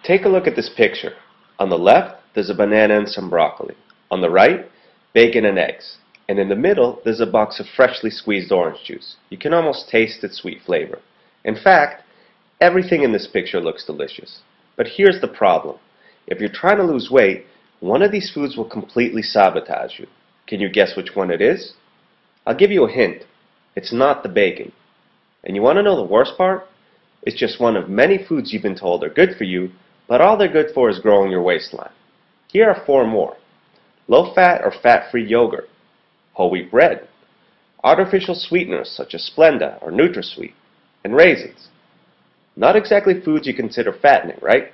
Take a look at this picture. On the left, there's a banana and some broccoli. On the right, bacon and eggs. And in the middle, there's a box of freshly squeezed orange juice. You can almost taste its sweet flavor. In fact, everything in this picture looks delicious. But here's the problem. If you're trying to lose weight, one of these foods will completely sabotage you. Can you guess which one it is? I'll give you a hint. It's not the bacon. And you want to know the worst part? It's just one of many foods you've been told are good for you, but all they're good for is growing your waistline. Here are 4 more. Low-fat or fat-free yogurt, whole wheat bread, artificial sweeteners such as Splenda or NutraSweet, and raisins. Not exactly foods you consider fattening, right?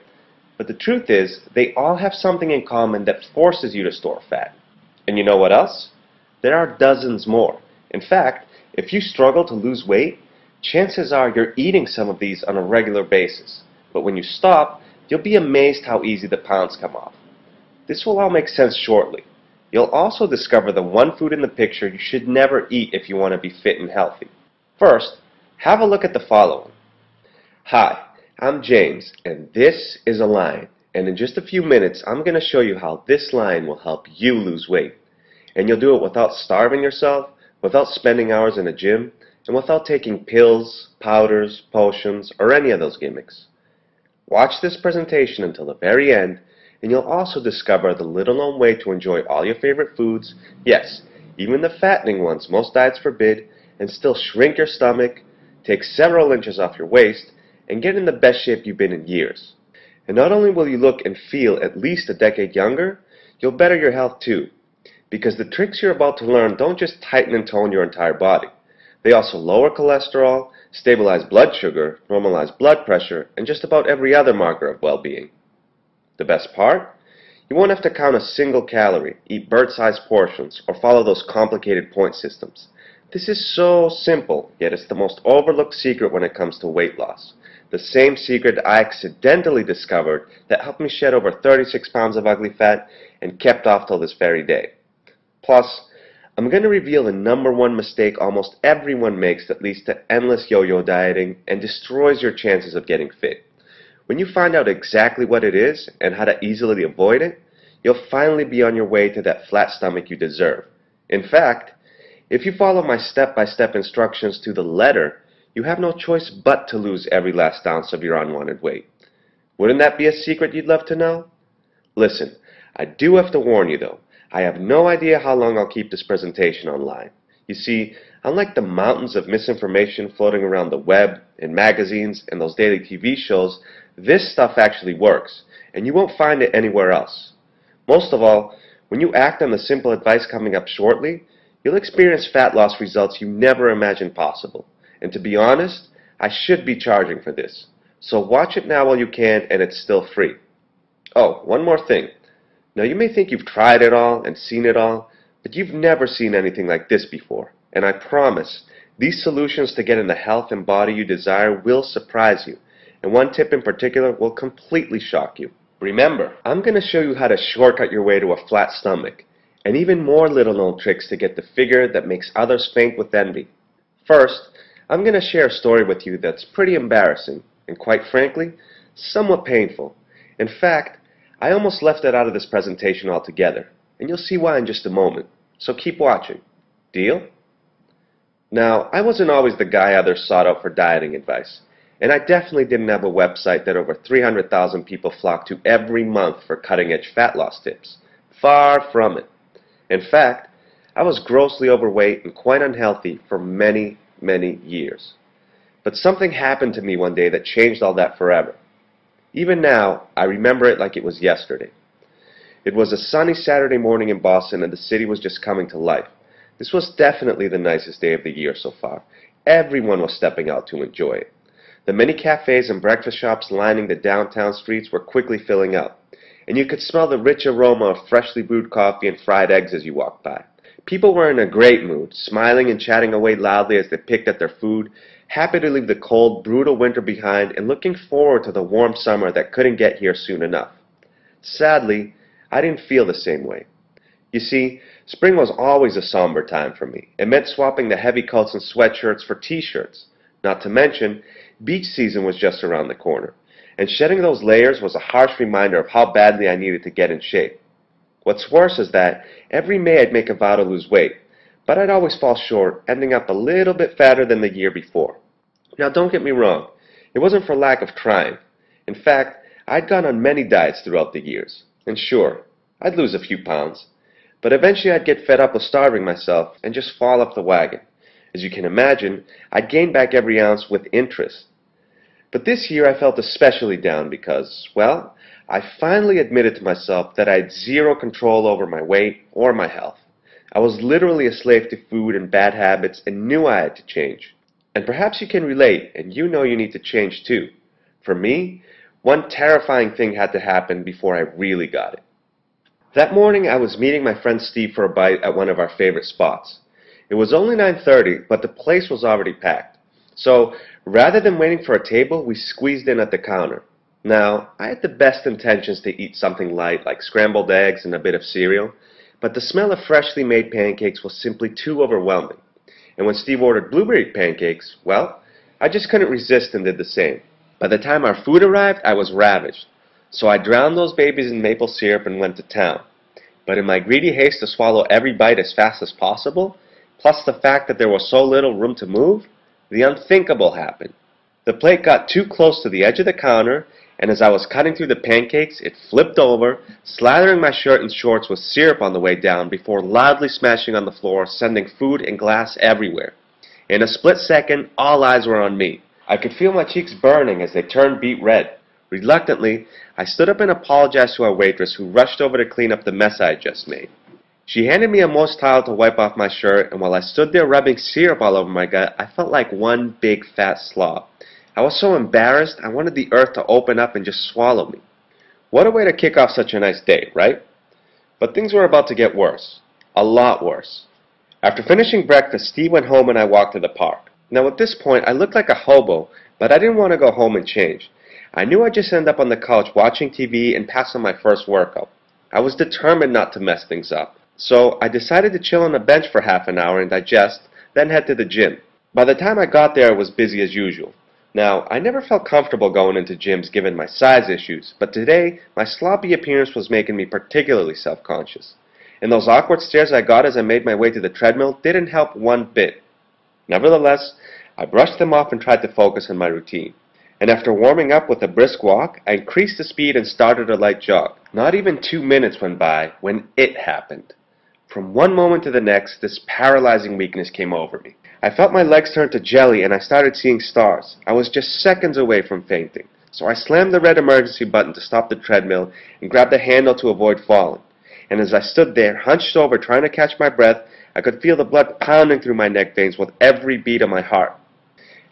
But the truth is, they all have something in common that forces you to store fat. And you know what else? There are dozens more. In fact, if you struggle to lose weight, chances are you're eating some of these on a regular basis. But when you stop, you'll be amazed how easy the pounds come off. This will all make sense shortly. You'll also discover the one food in the picture you should never eat if you want to be fit and healthy. First, have a look at the following. Hi, I'm James, and this is a line. And in just a few minutes, I'm going to show you how this line will help you lose weight. And you'll do it without starving yourself, without spending hours in a gym, and without taking pills, powders, potions, or any of those gimmicks. Watch this presentation until the very end, and you'll also discover the little-known way to enjoy all your favorite foods, yes, even the fattening ones most diets forbid, and still shrink your stomach, take several inches off your waist, and get in the best shape you've been in years. And not only will you look and feel at least a decade younger, you'll better your health too. Because the tricks you're about to learn don't just tighten and tone your entire body. They also lower cholesterol, stabilize blood sugar, normalize blood pressure, and just about every other marker of well-being. The best part? You won't have to count a single calorie, eat bird-sized portions, or follow those complicated point systems. This is so simple, yet it's the most overlooked secret when it comes to weight loss. The same secret I accidentally discovered that helped me shed over 36 pounds of ugly fat and kept off till this very day. Plus, I'm going to reveal the #1 mistake almost everyone makes that leads to endless yo-yo dieting and destroys your chances of getting fit. When you find out exactly what it is and how to easily avoid it, you'll finally be on your way to that flat stomach you deserve. In fact, if you follow my step-by-step instructions to the letter, you have no choice but to lose every last ounce of your unwanted weight. Wouldn't that be a secret you'd love to know? Listen, I do have to warn you though. I have no idea how long I'll keep this presentation online. You see, unlike the mountains of misinformation floating around the web, in magazines, and those daily TV shows, this stuff actually works, and you won't find it anywhere else. Most of all, when you act on the simple advice coming up shortly, you'll experience fat loss results you never imagined possible. And to be honest, I should be charging for this. So watch it now while you can, and it's still free. Oh, one more thing. Now you may think you've tried it all and seen it all, but you've never seen anything like this before. And I promise, these solutions to get in the health and body you desire will surprise you. And one tip in particular will completely shock you. Remember, I'm going to show you how to shortcut your way to a flat stomach, and even more little-known tricks to get the figure that makes others faint with envy. First, I'm going to share a story with you that's pretty embarrassing, and quite frankly, somewhat painful. In fact, I almost left it out of this presentation altogether, and you'll see why in just a moment. So keep watching. Deal? Now, I wasn't always the guy others sought out for dieting advice, and I definitely didn't have a website that over 300,000 people flock to every month for cutting-edge fat loss tips. Far from it. In fact, I was grossly overweight and quite unhealthy for many, many years. But something happened to me one day that changed all that forever. Even now, I remember it like it was yesterday. It was a sunny Saturday morning in Boston, and the city was just coming to life. This was definitely the nicest day of the year so far. Everyone was stepping out to enjoy it. The many cafes and breakfast shops lining the downtown streets were quickly filling up, and you could smell the rich aroma of freshly brewed coffee and fried eggs as you walked by. People were in a great mood, smiling and chatting away loudly as they picked at their food, happy to leave the cold, brutal winter behind and looking forward to the warm summer that couldn't get here soon enough. Sadly, I didn't feel the same way. You see, spring was always a somber time for me. It meant swapping the heavy coats and sweatshirts for t-shirts. Not to mention, beach season was just around the corner. and shedding those layers was a harsh reminder of how badly I needed to get in shape. What's worse is that every May I'd make a vow to lose weight, but I'd always fall short, ending up a little bit fatter than the year before. Now don't get me wrong, it wasn't for lack of trying. In fact, I'd gone on many diets throughout the years, and sure, I'd lose a few pounds, but eventually I'd get fed up with starving myself and just fall off the wagon. As you can imagine, I'd gain back every ounce with interest. But this year I felt especially down because, well, I finally admitted to myself that I had zero control over my weight or my health. I was literally a slave to food and bad habits and knew I had to change. And perhaps you can relate, and you know you need to change too. For me, one terrifying thing had to happen before I really got it. That morning I was meeting my friend Steve for a bite at one of our favorite spots. It was only 9:30, but the place was already packed. So, rather than waiting for a table, we squeezed in at the counter. Now, I had the best intentions to eat something light like scrambled eggs and a bit of cereal, but the smell of freshly made pancakes was simply too overwhelming. And when Steve ordered blueberry pancakes, well, I just couldn't resist and did the same. By the time our food arrived, I was ravaged. So I drowned those babies in maple syrup and went to town. But in my greedy haste to swallow every bite as fast as possible, plus the fact that there was so little room to move, the unthinkable happened. The plate got too close to the edge of the counter, and as I was cutting through the pancakes, it flipped over, slathering my shirt and shorts with syrup on the way down before loudly smashing on the floor, sending food and glass everywhere. In a split second, all eyes were on me. I could feel my cheeks burning as they turned beet red. Reluctantly, I stood up and apologized to our waitress, who rushed over to clean up the mess I had just made. She handed me a moist towel to wipe off my shirt, and while I stood there rubbing syrup all over my gut, I felt like one big fat slob. I was so embarrassed, I wanted the earth to open up and just swallow me. What a way to kick off such a nice day, right? But things were about to get worse. A lot worse. After finishing breakfast, Steve went home and I walked to the park. Now at this point, I looked like a hobo, but I didn't want to go home and change. I knew I'd just end up on the couch watching TV and pass on my first workout. I was determined not to mess things up. So I decided to chill on the bench for half an hour and digest, then head to the gym. By the time I got there, it was busy as usual. Now, I never felt comfortable going into gyms given my size issues, but today, my sloppy appearance was making me particularly self-conscious. And those awkward stares I got as I made my way to the treadmill didn't help one bit. Nevertheless, I brushed them off and tried to focus on my routine. And after warming up with a brisk walk, I increased the speed and started a light jog. Not even 2 minutes went by when it happened. From one moment to the next, this paralyzing weakness came over me. I felt my legs turn to jelly and I started seeing stars. I was just seconds away from fainting. So I slammed the red emergency button to stop the treadmill and grabbed the handle to avoid falling. And as I stood there, hunched over trying to catch my breath, I could feel the blood pounding through my neck veins with every beat of my heart.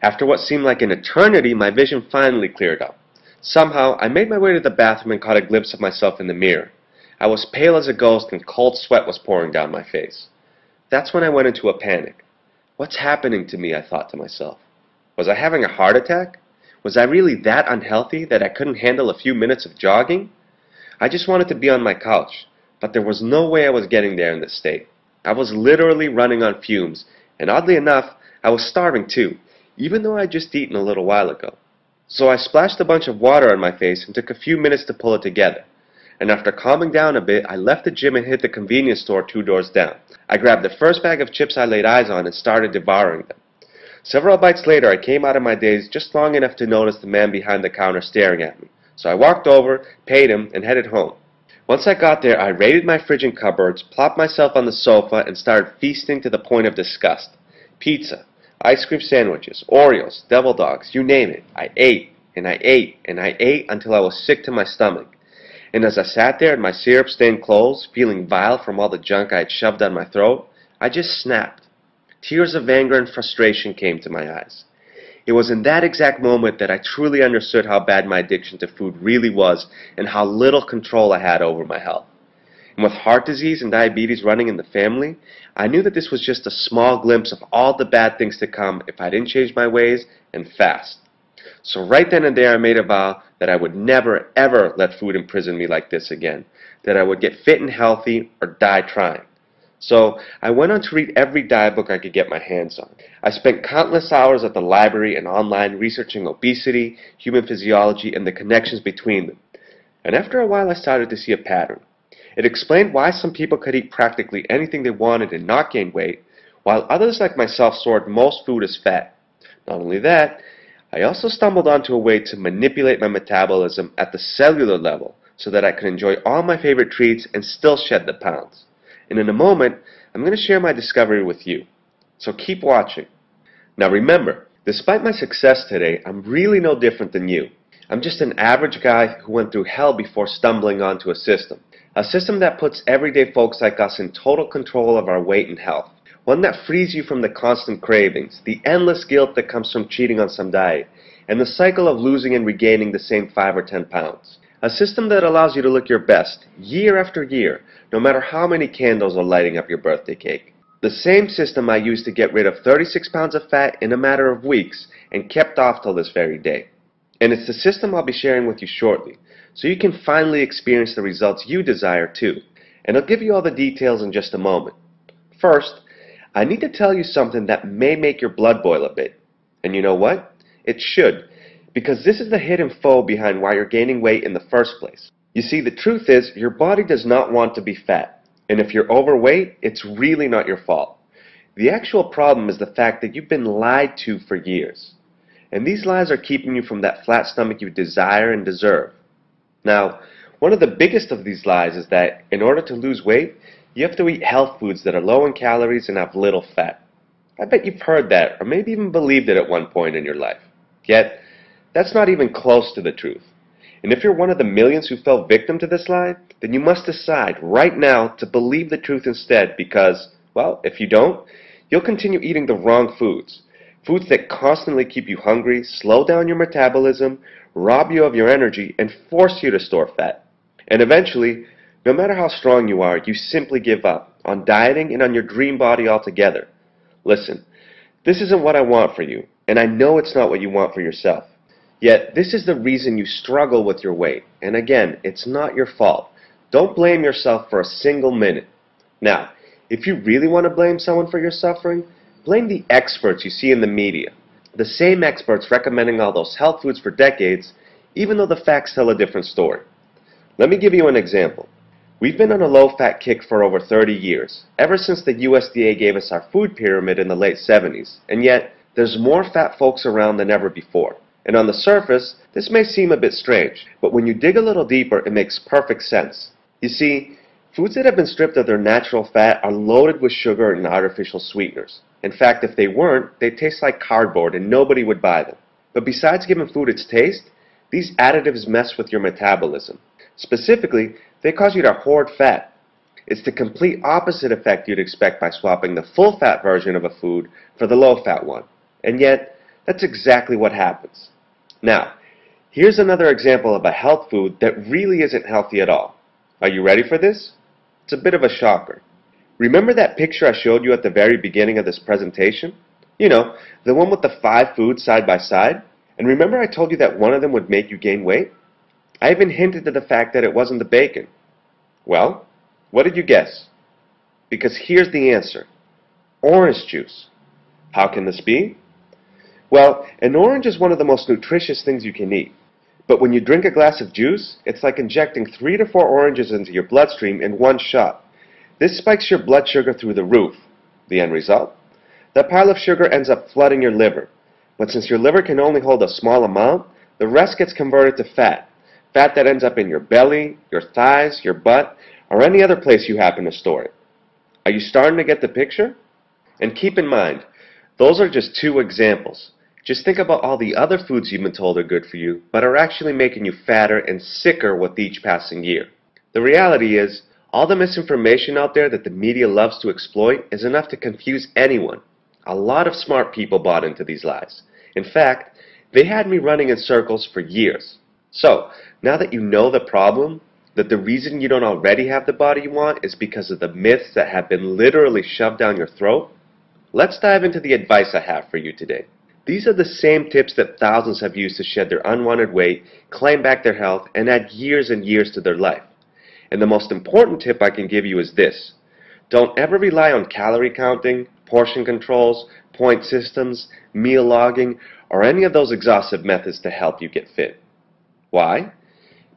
After what seemed like an eternity, my vision finally cleared up. Somehow, I made my way to the bathroom and caught a glimpse of myself in the mirror. I was pale as a ghost and cold sweat was pouring down my face. That's when I went into a panic. What's happening to me, I thought to myself. Was I having a heart attack? Was I really that unhealthy that I couldn't handle a few minutes of jogging? I just wanted to be on my couch, but there was no way I was getting there in this state. I was literally running on fumes, and oddly enough, I was starving too, even though I had just eaten a little while ago. So I splashed a bunch of water on my face and took a few minutes to pull it together. And after calming down a bit, I left the gym and hit the convenience store 2 doors down. I grabbed the first bag of chips I laid eyes on and started devouring them. Several bites later, I came out of my daze just long enough to notice the man behind the counter staring at me. So I walked over, paid him, and headed home. Once I got there, I raided my fridge and cupboards, plopped myself on the sofa, and started feasting to the point of disgust. Pizza, ice cream sandwiches, Oreos, devil dogs, you name it. I ate, and I ate, and I ate until I was sick to my stomach. And as I sat there in my syrup-stained clothes, feeling vile from all the junk I had shoved down my throat, I just snapped. Tears of anger and frustration came to my eyes. It was in that exact moment that I truly understood how bad my addiction to food really was and how little control I had over my health. And with heart disease and diabetes running in the family, I knew that this was just a small glimpse of all the bad things to come if I didn't change my ways and fast. So right then and there I made a vow that I would never ever let food imprison me like this again, that I would get fit and healthy or die trying. So I went on to read every diet book I could get my hands on. I spent countless hours at the library and online researching obesity, human physiology, and the connections between them. And after a while I started to see a pattern. It explained why some people could eat practically anything they wanted and not gain weight, while others like myself stored most food as fat. Not only that, I also stumbled onto a way to manipulate my metabolism at the cellular level so that I could enjoy all my favorite treats and still shed the pounds. And in a moment, I'm going to share my discovery with you. So keep watching. Now remember, despite my success today, I'm really no different than you. I'm just an average guy who went through hell before stumbling onto a system. A system that puts everyday folks like us in total control of our weight and health. One that frees you from the constant cravings, the endless guilt that comes from cheating on some diet, and the cycle of losing and regaining the same 5 or 10 pounds. A system that allows you to look your best, year after year, no matter how many candles are lighting up your birthday cake. The same system I used to get rid of 36 pounds of fat in a matter of weeks and kept off till this very day. And it's the system I'll be sharing with you shortly, so you can finally experience the results you desire too. And I'll give you all the details in just a moment. First, I need to tell you something that may make your blood boil a bit. And you know what? It should, because this is the hidden foe behind why you're gaining weight in the first place. You see, the truth is, your body does not want to be fat. And if you're overweight, it's really not your fault. The actual problem is the fact that you've been lied to for years. And these lies are keeping you from that flat stomach you desire and deserve. Now, one of the biggest of these lies is that in order to lose weight, you have to eat health foods that are low in calories and have little fat. I bet you've heard that, or maybe even believed it at one point in your life. Yet, that's not even close to the truth. And if you're one of the millions who fell victim to this lie, then you must decide right now to believe the truth instead because, well, if you don't, you'll continue eating the wrong foods. Foods that constantly keep you hungry, slow down your metabolism, rob you of your energy, and force you to store fat. And eventually, no matter how strong you are, you simply give up on dieting and on your dream body altogether. Listen, this isn't what I want for you, and I know it's not what you want for yourself. Yet, this is the reason you struggle with your weight. And again, it's not your fault. Don't blame yourself for a single minute. Now, if you really want to blame someone for your suffering, blame the experts you see in the media. The same experts recommending all those health foods for decades, even though the facts tell a different story. Let me give you an example. We've been on a low-fat kick for over 30 years, ever since the USDA gave us our food pyramid in the late 70s, and yet there's more fat folks around than ever before. And on the surface, this may seem a bit strange, but when you dig a little deeper, it makes perfect sense. You see, foods that have been stripped of their natural fat are loaded with sugar and artificial sweeteners. In fact, if they weren't, they'd taste like cardboard and nobody would buy them. But besides giving food its taste, these additives mess with your metabolism. Specifically, they cause you to hoard fat. It's the complete opposite effect you'd expect by swapping the full-fat version of a food for the low-fat one. And yet, that's exactly what happens. Now, here's another example of a health food that really isn't healthy at all. Are you ready for this? It's a bit of a shocker. Remember that picture I showed you at the very beginning of this presentation? You know, the one with the 5 foods side by side? And remember I told you that one of them would make you gain weight? I even hinted to the fact that it wasn't the bacon. Well, what did you guess? Because here's the answer. Orange juice. How can this be? Well, an orange is one of the most nutritious things you can eat. But when you drink a glass of juice, it's like injecting 3 to 4 oranges into your bloodstream in one shot. This spikes your blood sugar through the roof. The end result? That pile of sugar ends up flooding your liver. But since your liver can only hold a small amount, the rest gets converted to fat. Fat that ends up in your belly, your thighs, your butt, or any other place you happen to store it. Are you starting to get the picture? And keep in mind, those are just 2 examples. Just think about all the other foods you've been told are good for you, but are actually making you fatter and sicker with each passing year. The reality is, all the misinformation out there that the media loves to exploit is enough to confuse anyone. A lot of smart people bought into these lies. In fact, they had me running in circles for years. So, now that you know the problem, that the reason you don't already have the body you want is because of the myths that have been literally shoved down your throat, let's dive into the advice I have for you today. These are the same tips that thousands have used to shed their unwanted weight, claim back their health, and add years and years to their life. And the most important tip I can give you is this. Don't ever rely on calorie counting, portion controls, point systems, meal logging, or any of those exhaustive methods to help you get fit. Why?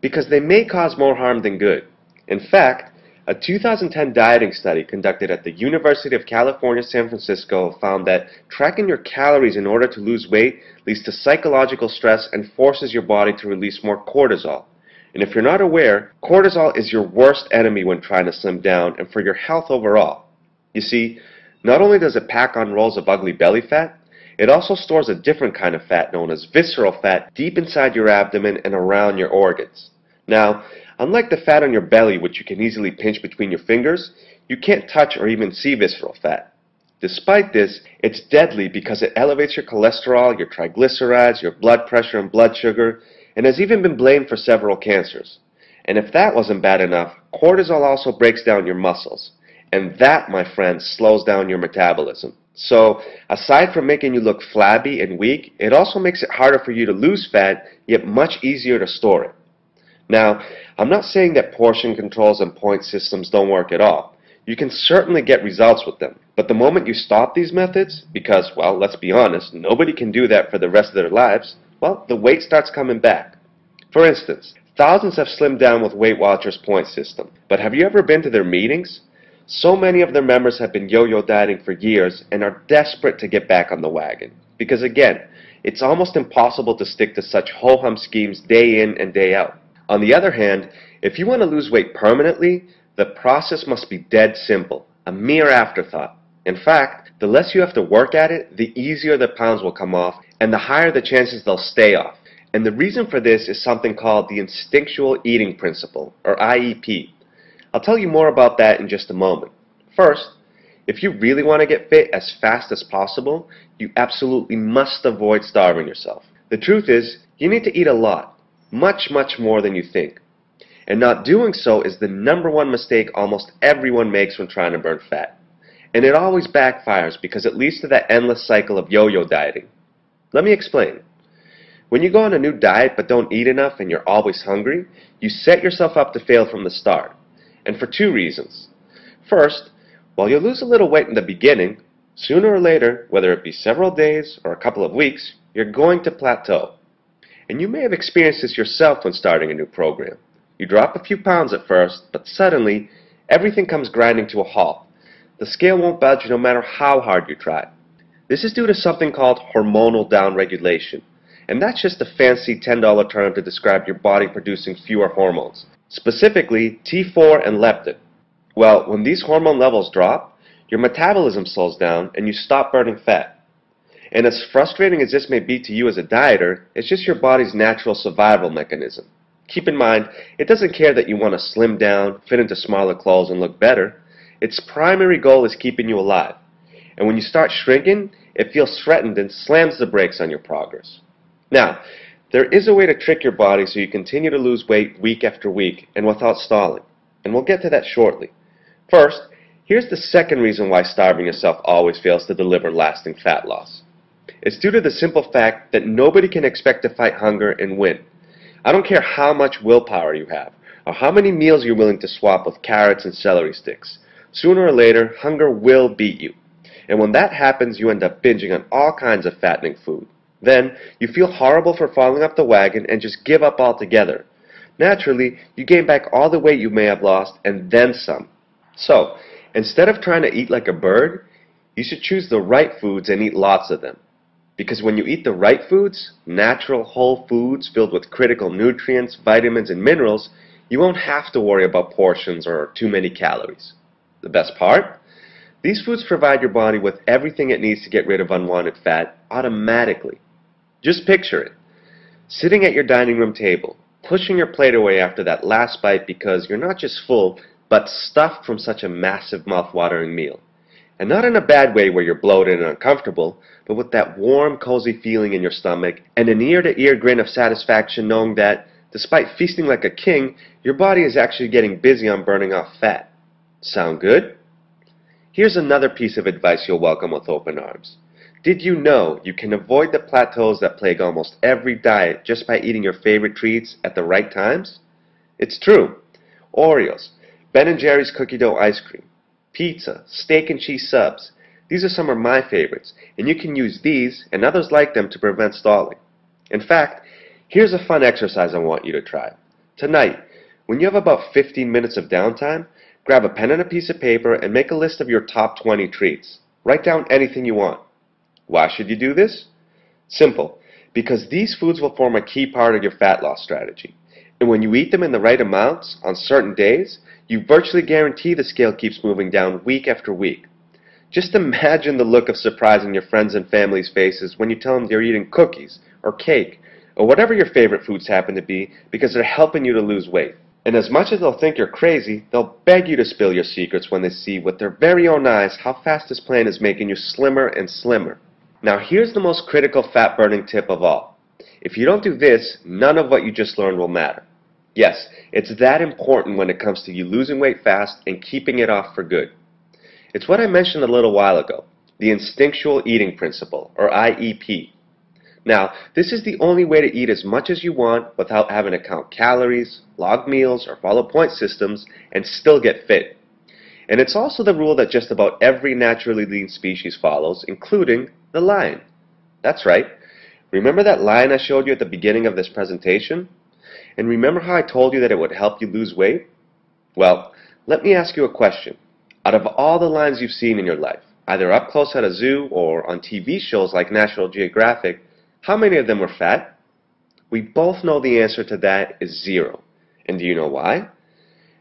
Because they may cause more harm than good. In fact, a 2010 dieting study conducted at the University of California, San Francisco found that tracking your calories in order to lose weight leads to psychological stress and forces your body to release more cortisol. And if you're not aware, cortisol is your worst enemy when trying to slim down and for your health overall. You see, not only does it pack on rolls of ugly belly fat, it also stores a different kind of fat known as visceral fat deep inside your abdomen and around your organs. Now, unlike the fat on your belly, which you can easily pinch between your fingers, you can't touch or even see visceral fat. Despite this, it's deadly because it elevates your cholesterol, your triglycerides, your blood pressure and blood sugar, and has even been blamed for several cancers. And if that wasn't bad enough, cortisol also breaks down your muscles. And that, my friends, slows down your metabolism. So, aside from making you look flabby and weak, it also makes it harder for you to lose fat, yet much easier to store it. Now, I'm not saying that portion controls and point systems don't work at all. You can certainly get results with them. But the moment you stop these methods, because, well, let's be honest, nobody can do that for the rest of their lives, well, the weight starts coming back. For instance, thousands have slimmed down with Weight Watchers' point system. But have you ever been to their meetings? So many of their members have been yo-yo dieting for years and are desperate to get back on the wagon. Because again, it's almost impossible to stick to such ho-hum schemes day in and day out. On the other hand, if you want to lose weight permanently, the process must be dead simple, a mere afterthought. In fact, the less you have to work at it, the easier the pounds will come off, and the higher the chances they'll stay off. And the reason for this is something called the instinctual eating principle, or IEP. I'll tell you more about that in just a moment. First, if you really want to get fit as fast as possible, you absolutely must avoid starving yourself. The truth is, you need to eat a lot, much more than you think. And not doing so is the #1 mistake almost everyone makes when trying to burn fat. And it always backfires because it leads to that endless cycle of yo-yo dieting. Let me explain. When you go on a new diet but don't eat enough and you're always hungry, you set yourself up to fail from the start. And for two reasons. First, while you'll lose a little weight in the beginning, sooner or later, whether it be several days or a couple of weeks, you're going to plateau. And you may have experienced this yourself when starting a new program. You drop a few pounds at first, but suddenly, everything comes grinding to a halt. The scale won't budge no matter how hard you try. This is due to something called hormonal downregulation. And that's just a fancy $10 term to describe your body producing fewer hormones, specifically T4 and leptin. Well, when these hormone levels drop, your metabolism slows down and you stop burning fat. And as frustrating as this may be to you as a dieter, it's just your body's natural survival mechanism. Keep in mind, it doesn't care that you want to slim down, fit into smaller clothes, and look better. Its primary goal is keeping you alive. And when you start shrinking, it feels threatened and slams the brakes on your progress. Now, there is a way to trick your body so you continue to lose weight week after week and without stalling. And we'll get to that shortly. First, here's the second reason why starving yourself always fails to deliver lasting fat loss. It's due to the simple fact that nobody can expect to fight hunger and win. I don't care how much willpower you have, or how many meals you're willing to swap with carrots and celery sticks. Sooner or later, hunger will beat you. And when that happens, you end up binging on all kinds of fattening food. Then, you feel horrible for falling off the wagon and just give up altogether. Naturally, you gain back all the weight you may have lost, and then some. So, instead of trying to eat like a bird, you should choose the right foods and eat lots of them. Because when you eat the right foods, natural whole foods filled with critical nutrients, vitamins, and minerals, you won't have to worry about portions or too many calories. The best part? These foods provide your body with everything it needs to get rid of unwanted fat automatically. Just picture it. Sitting at your dining room table, pushing your plate away after that last bite because you're not just full, but stuffed from such a massive mouth-watering meal. And not in a bad way where you're bloated and uncomfortable, but with that warm, cozy feeling in your stomach and an ear-to-ear grin of satisfaction knowing that, despite feasting like a king, your body is actually getting busy on burning off fat. Sound good? Here's another piece of advice you'll welcome with open arms. Did you know you can avoid the plateaus that plague almost every diet just by eating your favorite treats at the right times? It's true. Oreos, Ben & Jerry's cookie dough ice cream, pizza, steak and cheese subs. These are some of my favorites, and you can use these and others like them to prevent stalling. In fact, here's a fun exercise I want you to try. Tonight, when you have about 15 minutes of downtime, grab a pen and a piece of paper and make a list of your top 20 treats. Write down anything you want. Why should you do this? Simple, because these foods will form a key part of your fat loss strategy. And when you eat them in the right amounts on certain days, you virtually guarantee the scale keeps moving down week after week. Just imagine the look of surprise on your friends and family's faces when you tell them you're eating cookies or cake or whatever your favorite foods happen to be because they're helping you to lose weight. And as much as they'll think you're crazy, they'll beg you to spill your secrets when they see with their very own eyes how fast this plan is making you slimmer and slimmer. Now here's the most critical fat-burning tip of all. If you don't do this, none of what you just learned will matter. Yes, it's that important when it comes to you losing weight fast and keeping it off for good. It's what I mentioned a little while ago, the instinctual eating principle, or IEP. Now, this is the only way to eat as much as you want without having to count calories, log meals, or follow point systems, and still get fit. And it's also the rule that just about every naturally lean species follows, including the lion. That's right. Remember that lion I showed you at the beginning of this presentation? And remember how I told you that it would help you lose weight? Well, let me ask you a question. Out of all the lions you've seen in your life, either up close at a zoo or on TV shows like National Geographic, how many of them were fat? We both know the answer to that is 0. And do you know why?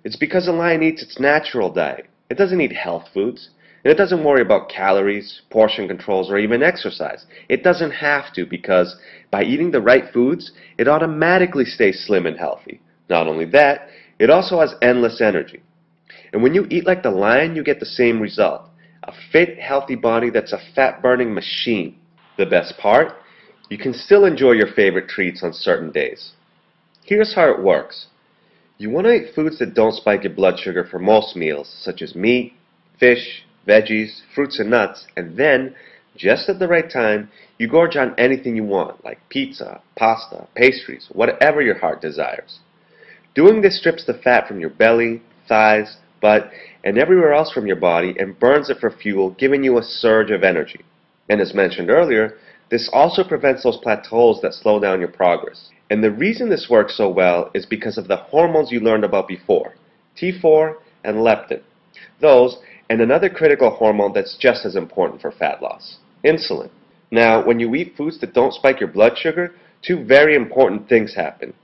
It's because a lion eats its natural diet. It doesn't eat health foods. And it doesn't worry about calories, portion controls, or even exercise. It doesn't have to because by eating the right foods, it automatically stays slim and healthy. Not only that, it also has endless energy. And when you eat like the lion, you get the same result. A fit, healthy body that's a fat-burning machine. The best part? You can still enjoy your favorite treats on certain days. Here's how it works. You want to eat foods that don't spike your blood sugar for most meals, such as meat, fish, veggies, fruits and nuts, and then, just at the right time, you gorge on anything you want, like pizza, pasta, pastries, whatever your heart desires. Doing this strips the fat from your belly, thighs, butt, and everywhere else from your body and burns it for fuel, giving you a surge of energy. And as mentioned earlier, this also prevents those plateaus that slow down your progress. And the reason this works so well is because of the hormones you learned about before, T4 and leptin. Those, and another critical hormone that's just as important for fat loss, insulin. Now, when you eat foods that don't spike your blood sugar, two very important things happen.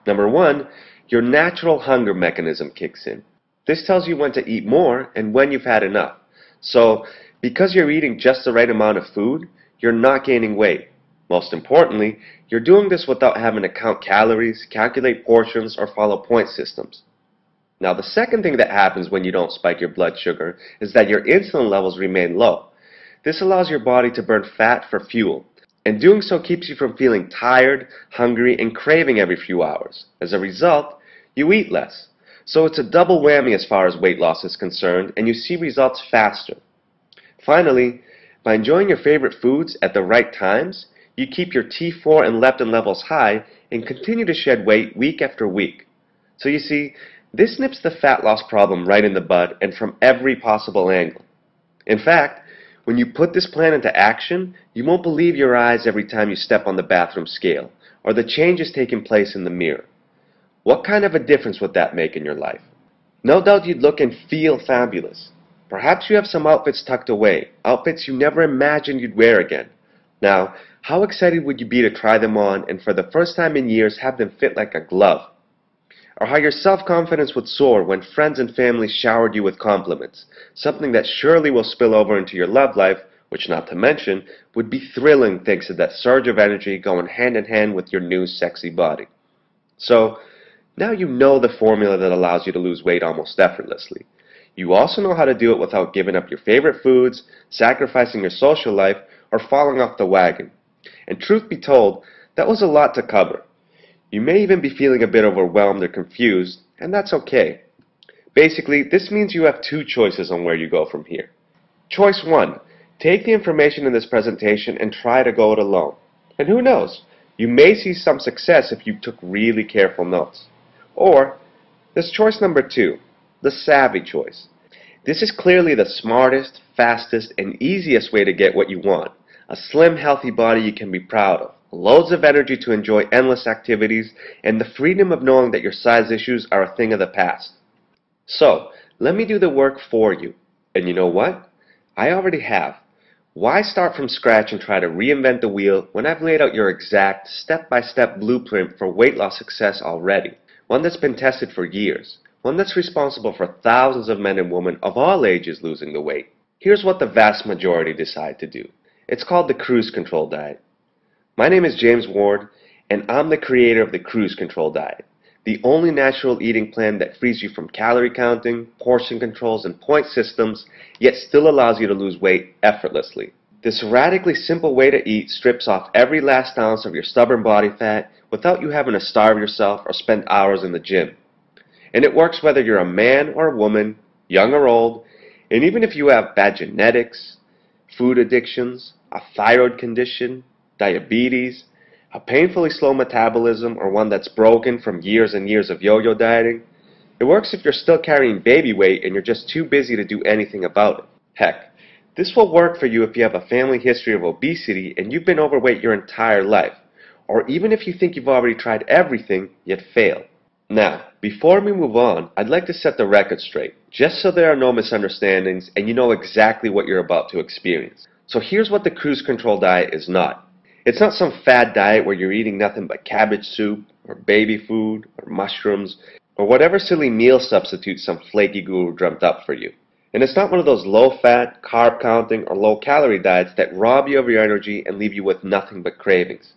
Number one, your natural hunger mechanism kicks in. This tells you when to eat more and when you've had enough. So, because you're eating just the right amount of food, you're not gaining weight. Most importantly, you're doing this without having to count calories, calculate portions, or follow point systems. Now, the second thing that happens when you don't spike your blood sugar is that your insulin levels remain low. This allows your body to burn fat for fuel, and doing so keeps you from feeling tired, hungry, and craving every few hours. As a result, you eat less. So it's a double whammy as far as weight loss is concerned, and you see results faster. Finally, by enjoying your favorite foods at the right times, you keep your T4 and leptin levels high and continue to shed weight week after week. So you see, this nips the fat loss problem right in the bud and from every possible angle. In fact, when you put this plan into action, you won't believe your eyes every time you step on the bathroom scale or the changes taking place in the mirror. What kind of a difference would that make in your life? No doubt you'd look and feel fabulous. Perhaps you have some outfits tucked away, outfits you never imagined you'd wear again. Now, how excited would you be to try them on and for the first time in years have them fit like a glove? Or how your self-confidence would soar when friends and family showered you with compliments, something that surely will spill over into your love life, which not to mention, would be thrilling thanks to that surge of energy going hand in hand with your new sexy body. So, now you know the formula that allows you to lose weight almost effortlessly. You also know how to do it without giving up your favorite foods, sacrificing your social life, or falling off the wagon. And truth be told, that was a lot to cover. You may even be feeling a bit overwhelmed or confused, and that's okay. Basically, this means you have two choices on where you go from here. Choice 1. Take the information in this presentation and try to go it alone. And who knows, you may see some success if you took really careful notes. Or, there's choice number 2, the savvy choice. This is clearly the smartest, fastest, and easiest way to get what you want. A slim, healthy body you can be proud of, loads of energy to enjoy endless activities, and the freedom of knowing that your size issues are a thing of the past. So, let me do the work for you. And you know what? I already have. Why start from scratch and try to reinvent the wheel when I've laid out your exact step-by-step blueprint for weight loss success already? One that's been tested for years. One that's responsible for thousands of men and women of all ages losing the weight. Here's what the vast majority decide to do. It's called the cruise control diet. My name is James Ward, and I'm the creator of the cruise control diet, the only natural eating plan that frees you from calorie counting, portion controls, and point systems, yet still allows you to lose weight effortlessly. This radically simple way to eat strips off every last ounce of your stubborn body fat without you having to starve yourself or spend hours in the gym. And it works whether you're a man or a woman, young or old, and even if you have bad genetics, food addictions, a thyroid condition, diabetes, a painfully slow metabolism, or one that's broken from years and years of yo-yo dieting. It works if you're still carrying baby weight and you're just too busy to do anything about it. Heck, this will work for you if you have a family history of obesity and you've been overweight your entire life, or even if you think you've already tried everything yet failed. Now, before we move on, I'd like to set the record straight, just so there are no misunderstandings and you know exactly what you're about to experience. So here's what the cruise control diet is not. It's not some fad diet where you're eating nothing but cabbage soup, or baby food, or mushrooms, or whatever silly meal substitute some flaky guru dreamt up for you. And it's not one of those low-fat, carb-counting, or low-calorie diets that rob you of your energy and leave you with nothing but cravings.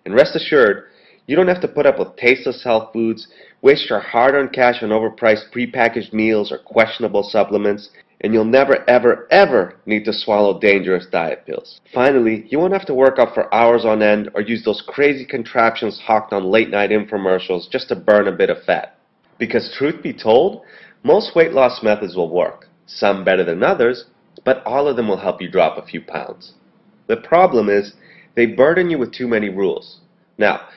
And rest assured, you don't have to put up with tasteless health foods, waste your hard-earned cash on overpriced prepackaged meals or questionable supplements, and you'll never ever ever need to swallow dangerous diet pills. Finally, you won't have to work out for hours on end or use those crazy contraptions hawked on late-night infomercials just to burn a bit of fat. Because truth be told, most weight loss methods will work, some better than others, but all of them will help you drop a few pounds. The problem is, they burden you with too many rules. Now,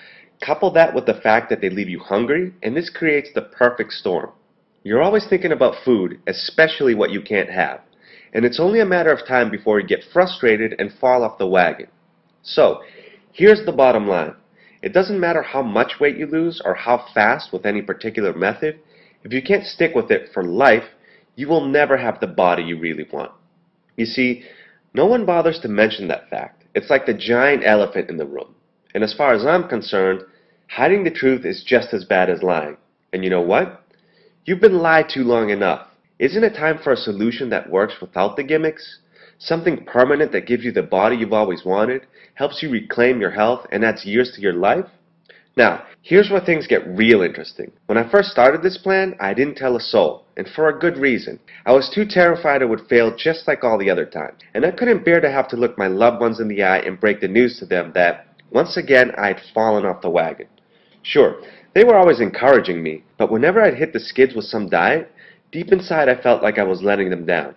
couple that with the fact that they leave you hungry, and this creates the perfect storm. You're always thinking about food, especially what you can't have, and it's only a matter of time before you get frustrated and fall off the wagon. So, here's the bottom line. It doesn't matter how much weight you lose or how fast with any particular method, if you can't stick with it for life, you will never have the body you really want. You see, no one bothers to mention that fact. It's like the giant elephant in the room. And as far as I'm concerned, hiding the truth is just as bad as lying. And you know what? You've been lied to long enough. Isn't it time for a solution that works without the gimmicks? Something permanent that gives you the body you've always wanted, helps you reclaim your health, and adds years to your life? Now, here's where things get real interesting. When I first started this plan, I didn't tell a soul, and for a good reason. I was too terrified it would fail just like all the other times, and I couldn't bear to have to look my loved ones in the eye and break the news to them that, once again, I had fallen off the wagon. Sure, they were always encouraging me, but whenever I'd hit the skids with some diet, deep inside I felt like I was letting them down.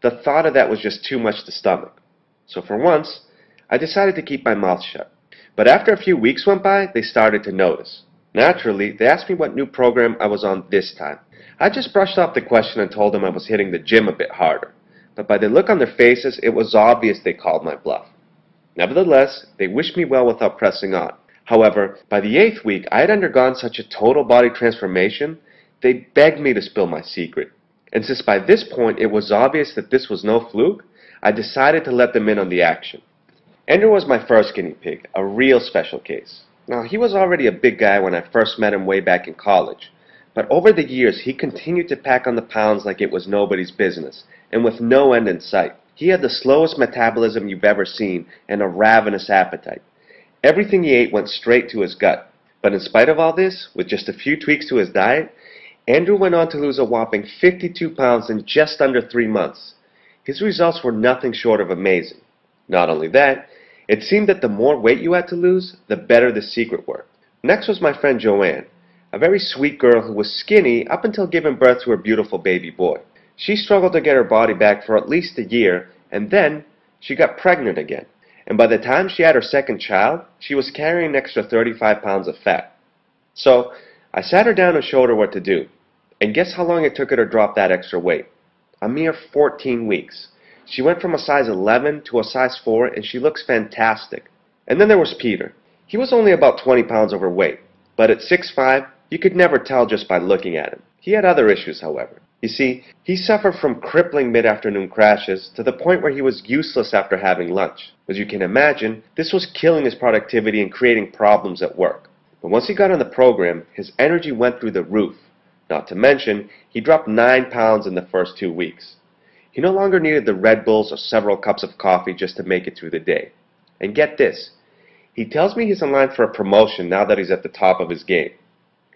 The thought of that was just too much to stomach. So for once, I decided to keep my mouth shut. But after a few weeks went by, they started to notice. Naturally, they asked me what new program I was on this time. I just brushed off the question and told them I was hitting the gym a bit harder. But by the look on their faces, it was obvious they called my bluff. Nevertheless, they wished me well without pressing on. However, by the 8th week, I had undergone such a total body transformation, they begged me to spill my secret. And since by this point it was obvious that this was no fluke, I decided to let them in on the action. Andrew was my first guinea pig, a real special case. Now, he was already a big guy when I first met him way back in college, but over the years he continued to pack on the pounds like it was nobody's business, and with no end in sight. He had the slowest metabolism you've ever seen and a ravenous appetite. Everything he ate went straight to his gut. But in spite of all this, with just a few tweaks to his diet, Andrew went on to lose a whopping 52 pounds in just under 3 months. His results were nothing short of amazing. Not only that, it seemed that the more weight you had to lose, the better the secret worked. Next was my friend Joanne, a very sweet girl who was skinny up until giving birth to her beautiful baby boy. She struggled to get her body back for at least a year, and then she got pregnant again. And by the time she had her second child, she was carrying an extra 35 pounds of fat. So, I sat her down and showed her what to do. And guess how long it took her to drop that extra weight? A mere 14 weeks. She went from a size 11 to a size 4, and she looks fantastic. And then there was Peter. He was only about 20 pounds overweight, but at 6'5", you could never tell just by looking at him. He had other issues, however. You see, he suffered from crippling mid-afternoon crashes to the point where he was useless after having lunch. As you can imagine, this was killing his productivity and creating problems at work. But once he got on the program, his energy went through the roof. Not to mention, he dropped 9 pounds in the first 2 weeks. He no longer needed the Red Bulls or several cups of coffee just to make it through the day. And get this, he tells me he's in line for a promotion now that he's at the top of his game.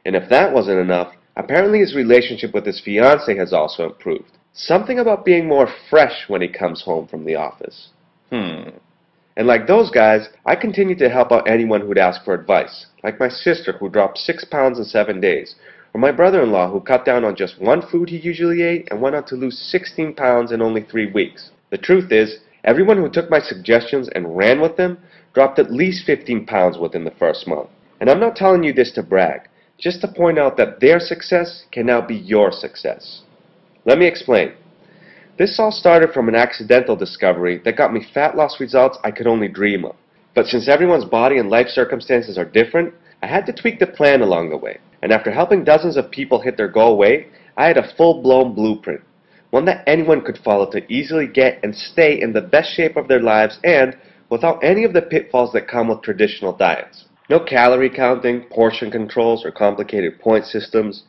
And if that wasn't enough, apparently his relationship with his fiancée has also improved. Something about being more fresh when he comes home from the office. And like those guys, I continue to help out anyone who'd ask for advice, like my sister who dropped 6 pounds in 7 days, or my brother-in-law who cut down on just one food he usually ate and went on to lose 16 pounds in only 3 weeks. The truth is, everyone who took my suggestions and ran with them dropped at least 15 pounds within the first month. And I'm not telling you this to brag, just to point out that their success can now be your success. Let me explain. This all started from an accidental discovery that got me fat loss results I could only dream of. But since everyone's body and life circumstances are different, I had to tweak the plan along the way. And after helping dozens of people hit their goal weight, I had a full-blown blueprint. One that anyone could follow to easily get and stay in the best shape of their lives and without any of the pitfalls that come with traditional diets. No calorie counting, portion controls, or complicated point systems.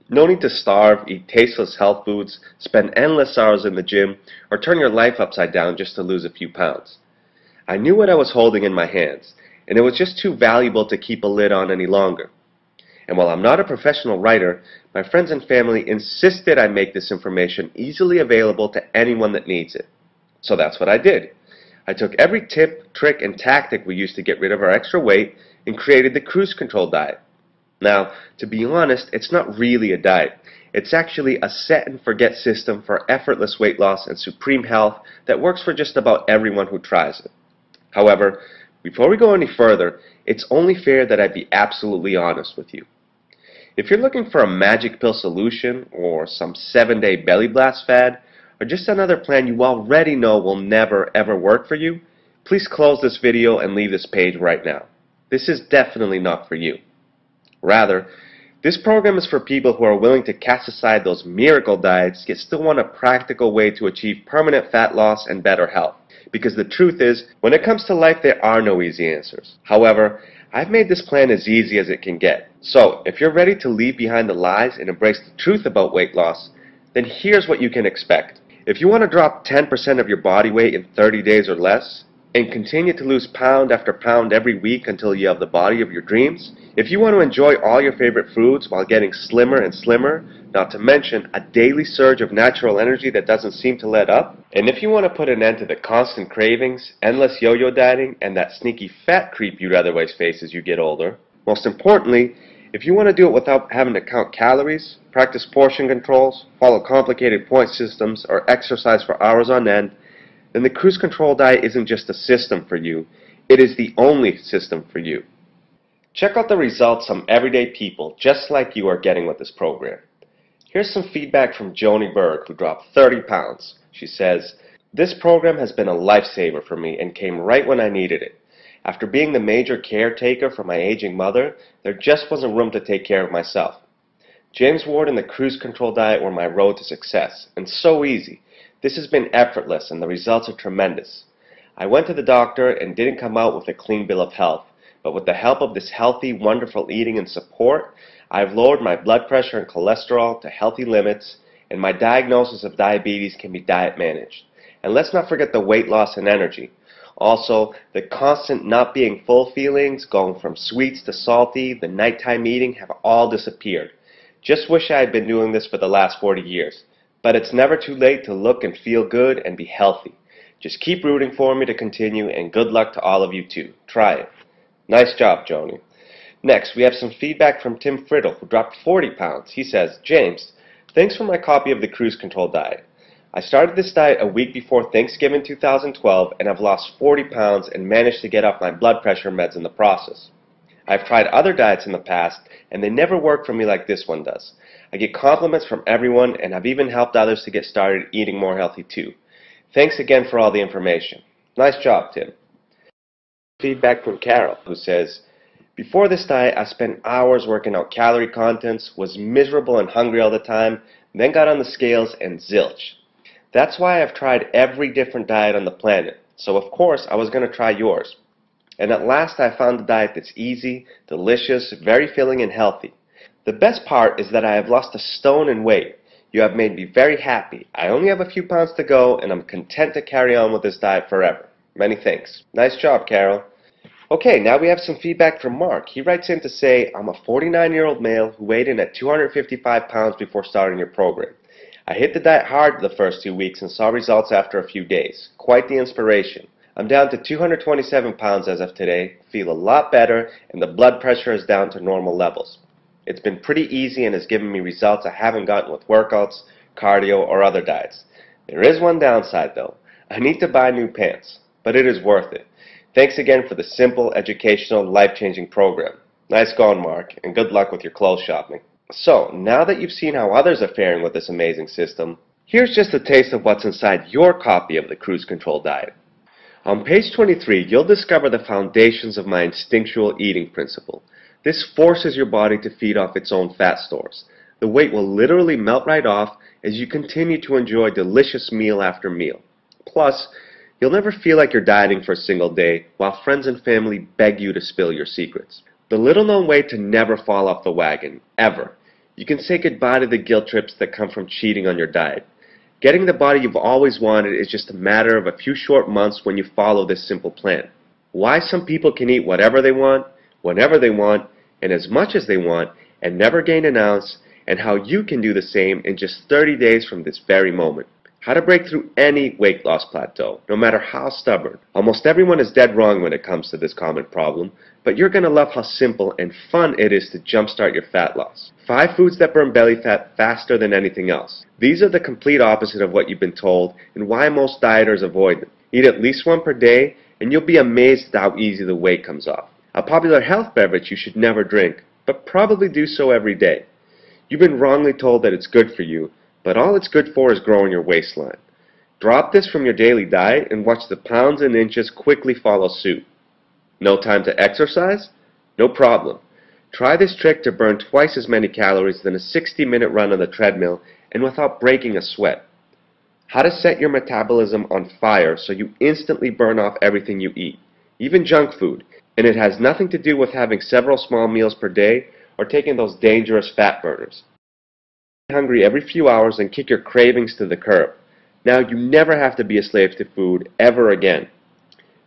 No need to starve, eat tasteless health foods, spend endless hours in the gym, or turn your life upside down just to lose a few pounds. I knew what I was holding in my hands, and it was just too valuable to keep a lid on any longer. And while I'm not a professional writer, my friends and family insisted I make this information easily available to anyone that needs it. So that's what I did. I took every tip, trick, and tactic we used to get rid of our extra weight and created the cruise control diet. Now, to be honest, it's not really a diet. It's actually a set-and-forget system for effortless weight loss and supreme health that works for just about everyone who tries it. However, before we go any further, it's only fair that I be absolutely honest with you. If you're looking for a magic pill solution, or some 7-day belly blast fad, or just another plan you already know will never ever work for you, please close this video and leave this page right now. This is definitely not for you. Rather, this program is for people who are willing to cast aside those miracle diets yet still want a practical way to achieve permanent fat loss and better health. Because the truth is, when it comes to life, there are no easy answers. However, I've made this plan as easy as it can get. So, if you're ready to leave behind the lies and embrace the truth about weight loss, then here's what you can expect. If you want to drop 10% of your body weight in 30 days or less, and continue to lose pound after pound every week until you have the body of your dreams, if you want to enjoy all your favorite foods while getting slimmer and slimmer, not to mention a daily surge of natural energy that doesn't seem to let up, and if you want to put an end to the constant cravings, endless yo-yo dieting, and that sneaky fat creep you'd otherwise face as you get older, most importantly, if you want to do it without having to count calories, practice portion controls, follow complicated point systems, or exercise for hours on end, then the cruise control diet isn't just a system for you, it is the only system for you. Check out the results some everyday people just like you are getting with this program. Here's some feedback from Joni Berg, who dropped 30 pounds. She says, "This program has been a lifesaver for me and came right when I needed it. After being the major caretaker for my aging mother, there just wasn't room to take care of myself. James Ward and the cruise control diet were my road to success, and so easy. This has been effortless and the results are tremendous. I went to the doctor and didn't come out with a clean bill of health, but with the help of this healthy, wonderful eating and support, I've lowered my blood pressure and cholesterol to healthy limits, and my diagnosis of diabetes can be diet managed. And let's not forget the weight loss and energy. Also, the constant not being full feelings, going from sweets to salty, the nighttime eating have all disappeared. Just wish I had been doing this for the last 40 years. But it's never too late to look and feel good and be healthy. Just keep rooting for me to continue, and good luck to all of you too. Try it." Nice job, Joni. Next, we have some feedback from Tim Friddle, who dropped 40 pounds. He says, "James, thanks for my copy of the cruise control diet. I started this diet a week before Thanksgiving 2012, and I've lost 40 pounds and managed to get off my blood pressure meds in the process. I've tried other diets in the past, and they never work for me like this one does. I get compliments from everyone, and I've even helped others to get started eating more healthy too. Thanks again for all the information. Nice job, Tim. Feedback from Carol, who says, before this diet, I spent hours working out calorie contents, was miserable and hungry all the time, then got on the scales and zilch. That's why I've tried every different diet on the planet, so of course I was going to try yours. And at last I found a diet that's easy, delicious, very filling and healthy. The best part is that I have lost a stone in weight. You have made me very happy. I only have a few pounds to go, and I'm content to carry on with this diet forever. Many thanks. Nice job, Carol. Okay, now we have some feedback from Mark. He writes in to say, I'm a 49-year-old male who weighed in at 255 pounds before starting your program. I hit the diet hard the first 2 weeks and saw results after a few days. Quite the inspiration. I'm down to 227 pounds as of today, feel a lot better, and the blood pressure is down to normal levels. It's been pretty easy and has given me results I haven't gotten with workouts, cardio, or other diets. There is one downside though. I need to buy new pants, but it is worth it. Thanks again for the simple, educational, life-changing program. Nice going, Mark, and good luck with your clothes shopping. So, now that you've seen how others are faring with this amazing system, here's just a taste of what's inside your copy of the Cruise Control Diet. On page 23, you'll discover the foundations of my instinctual eating principle. This forces your body to feed off its own fat stores. The weight will literally melt right off as you continue to enjoy delicious meal after meal. Plus, you'll never feel like you're dieting for a single day while friends and family beg you to spill your secrets. The little-known way to never fall off the wagon, ever. You can say goodbye to the guilt trips that come from cheating on your diet. Getting the body you've always wanted is just a matter of a few short months when you follow this simple plan. Why some people can eat whatever they want, whenever they want, and as much as they want, and never gain an ounce, and how you can do the same in just 30 days from this very moment. How to break through any weight loss plateau, no matter how stubborn. Almost everyone is dead wrong when it comes to this common problem, but you're going to love how simple and fun it is to jumpstart your fat loss. 5 foods that burn belly fat faster than anything else. These are the complete opposite of what you've been told and why most dieters avoid them. Eat at least one per day and you'll be amazed at how easy the weight comes off. A popular health beverage you should never drink, but probably do so every day. You've been wrongly told that it's good for you, but all it's good for is growing your waistline. Drop this from your daily diet and watch the pounds and inches quickly follow suit. No time to exercise? No problem. Try this trick to burn twice as many calories than a 60-minute run on the treadmill and without breaking a sweat. How to set your metabolism on fire so you instantly burn off everything you eat, even junk food, and it has nothing to do with having several small meals per day or taking those dangerous fat burners. Hungry every few hours and kick your cravings to the curb. Now you never have to be a slave to food ever again.